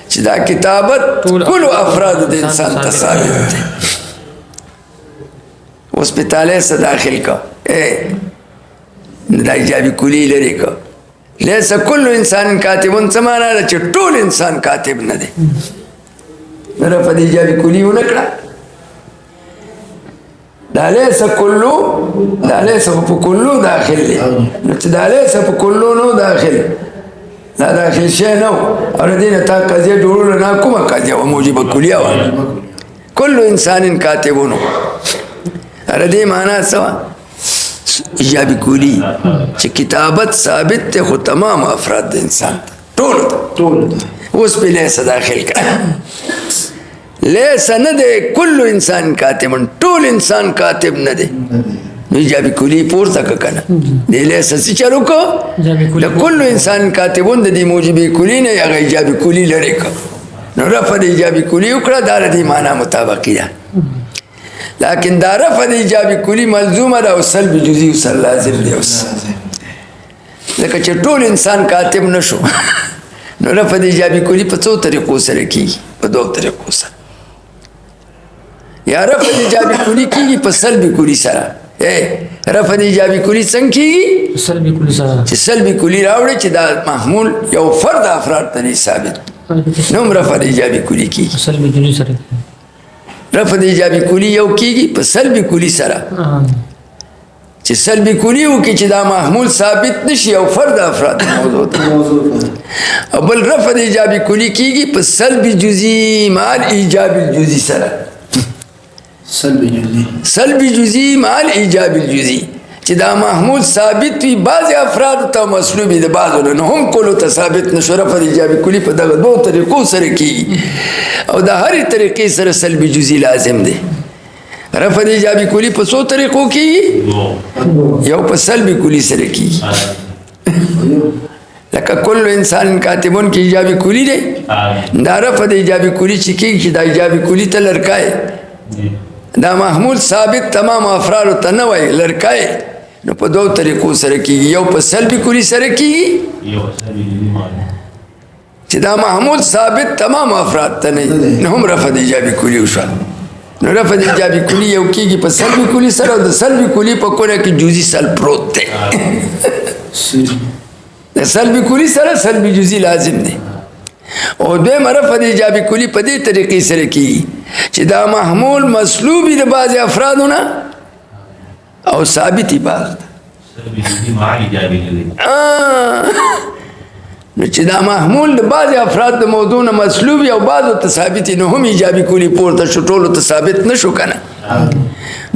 چې دا کتابت کل افراد د انسان ته ثابت دی اوس په تعالی سره داخل کا دا ایجابي کلی لري کا لیس کل انسان کاتبون څه معنا ده چې ټول انسان کاتب نه دی رفع د ایجابي کلی ونکړه دا لیس کلو دا لیس په کلو داخل دی نو چې دا لیس په کلو نو داخل دا داخل شی نو او دې تا قضیه جوړول نه کومه قضیه و موجبه کلیه و کل انسان کاتبون ار دې معنا څه ایجابي کلی چې کتابت ثابت ته خو تمام افراد د انسان ټول اوس په لیس داخل کړه لیس نه دی کل انسان کاتب ټول انسان کاتب نه دی نو ایجابي کلی پورته کنه دی لیس څه چلو کو د کل انسان کاتبون د دې موجبي کلی نه هغه ایجابي کلی لري کو نو رفع د ایجابي کلی وکړه دا د معنا مطابقي ده لیکن دا رفع د ایجابي کلی ملزومه ده او سلب جزئی سره لازم دی اوس لکه چې ټول انسان کاتب نشو نو رفع د ایجابي کلی په څو طریقو سره کیږي په دوه طریقو سره یا رفع د ایجابي کلی کیږي په سلبي کلی سره رفع د ایجابي کلی څنګه کیږي سلبي کلی سره چې سلبي کلی راوړي چې دا محمول یو فرد افراد ته ثابت نو رفع د ایجابي کلی کیږي سلبي کلی سره رفع د ایجابي کلی یو کیږي په سلبي کلی سره چې سلبي کلی وکړي چې دا محمول ثابت نشي یو فرد افراد موضوع ته او بل رفع د ایجابي کلی کیږي په سلبي جزئی مال ایجابي جزئی سره سلبی جزئی مال ایجاب الجزئی چې دا محمول ثابت وي بعض افراد ته مسلوبي د بعضو نه هم کولو ته ثابت نشو رفع ایجابي کلی په دغه دوه طریقو سره کیږي او د هرې طریقې سره سلبي جزئی لازم دی رفع ایجابي کلی په څو طریقو کیږي یو په سلبي کلی سره کیږي لکه کل انسان کاتبون کې ایجابي کلی دی دا رفع ایجابي کلی چې کیږي چې دا ایجابي کلی ته لړکای دا محمول ثابت تمام افراد ته نه وای لړکای نو په دوه طریقو سره کیږي یو په سلبي کلی سره کیږي چې دا محمول ثابت تمام افراد ته نه نو هم رفع ایجابي کلی وشو نو رفع ایجابي کلی یو کیږي په سلبي کلی سره او د سلبي کلی په کوره کې جزئی سل پروت دی د سلبي کلی سره سلبي جزئی لازم دی او دوی رفع ایجابي کلی په دې طریقې سره کیږي چې دا محمول مسلوبی د بعض افرادونه او ثابتی بعض نو چې دا محمول د بعض افراد د موضوع نه مسلوب یا بعضو ته ثابت نو هم ایجابي کولی پورته شو ټولو ته ثابت نشو کنه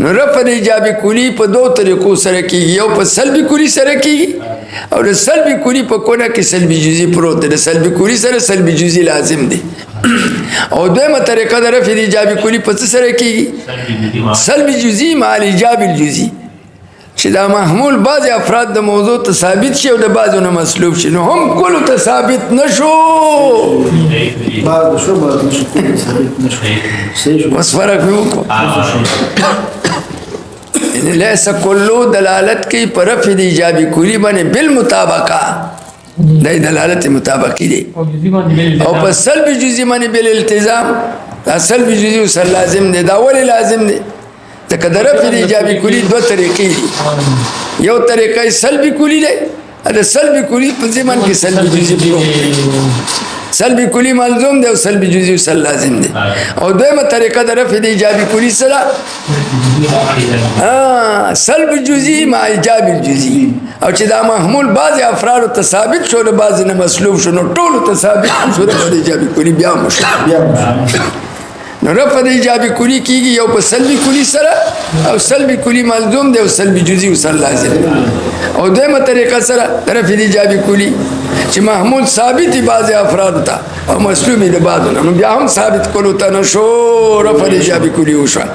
نو رفع د ایجابي کولی په دوه طریقو سره کیږي یو په سلبي کولی سره کیږي او د سلبي کولی په کونه کې سلبي جزئی پروت دی د سلبي کولی سره سلبي جزئی لازم دی او دویمه طریقه د رفع د ایجابي کولی په څه سره کیږي سلبي جزئی مع ایجاب الجزئی چې دا محمول بعض افراد د موضوع ته ثابت شي او د بعضو نه مسلوب شي نو هم کلو ته ثابت نشو بعض شو بعض نشو ثابت نشو صحیح شو بس فرق مې وکړو یعنی لیس کلو دلالت کوي پر رفع د ایجابي کولی باندې بالمطابقه دا دلالت مطابقي دی او جزئی باندې بل او په سلبي جزئی باندې بالالتزام دا سلبي جزئی سره لازم دی دا ولې لازم دی ځکه د رفع د ایجابي کولی دوه طریقې دي یو طریقه سلبي کولی دی د سلبي کولی په ضمن کې سلبي جزئی پروت دی سلبي کولی ملزوم دی او سلبي جزئی سره لازم دی او دویمه طریقه د رفع د ایجابي کولی سره سلب جزئی مع ایجاب الجزئی او چې دا محمول بعض افراد ته ثابت شو نه بعض نه مسلوب شو نو ټول ته ثابت شو د ایجابي کولی بیا مشکل نو رفع د ایجابي کولی کیږي یو په سلبي کولی سره او سلبي کولی ملزوم دی او سلبي جزئی سره لازم او دویمه طریقه سره رفع د ایجابي کولی چې محمول ثابت بعض افراد ته او مسلوب د بعضو نو بیا هم ثابت کولو ته نشو رفع د ایجابي کولی وشو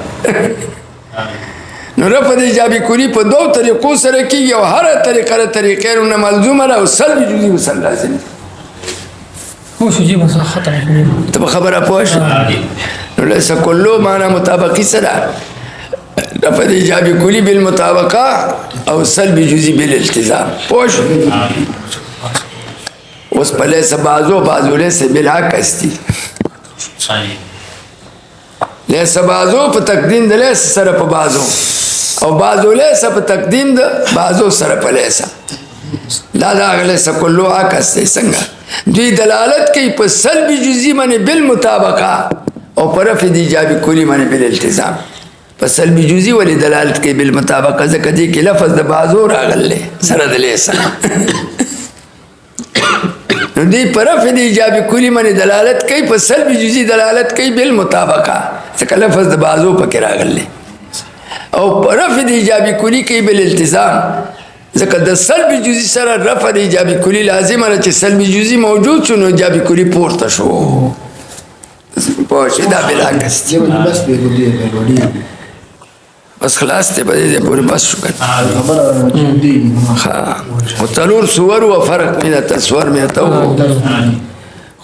نو رفع د ایجابي کولی په دوه طریقو سره کیږي او هر طریقه نه ملزومه او سلبي جزئی سره لازم هو شو جيب خطأ ته خبره پوه شو نو لیس کلو معنا مطابقی سره رفع د ایجابي کولی بالمطابقه او سلبي جزئی بالالتزام پوه شو اوس په لیس بعضو لیس بالحق استی لیس بعضو په تقدیم د لیس سره په بعضو او بعضو لیس په تقدیم د بعضو سره په لیس دا لیس کلو حق استی څنګه دوی دلالت کوي په سلبي جزئی باندې بالمطابقه او پر رفع د ایجابي کولی باندې بالالتزام په سلبي جزئی ولې دلالت کوي بالمطابقه ځکه دې کې لفظ د بعضو راغلی سره د لیس نو دی پر رفع د ایجابي کولی باندې دلالت کوي په سلبي جزئی دلالت کوي بالمطابقه ځکه لفظ د بعضو پکې راغلی او پر رفع د ایجابي کولی کوي بالالتزام ځکه د سلبي جزئی سره رفع د ایجابي کولی لازمه ده چې سلبي جزئی موجود شو نو ایجابي کولی پورته شو پوه شئ دا بالعکس جب بس به ودی بس خلاص ته به دې پورې بس شو کنه خبر دی ها او څلور صور او فرق مینه تصور مې ته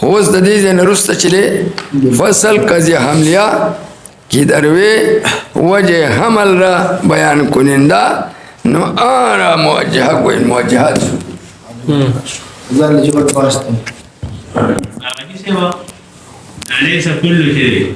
هوس د دې نه رسته چلے فصل قضیه حملیه کی دروي وجه حمل را بیان کننده نو آرا موجهه کوئی موجهات ځان له جبر پاسته ليس كل شيء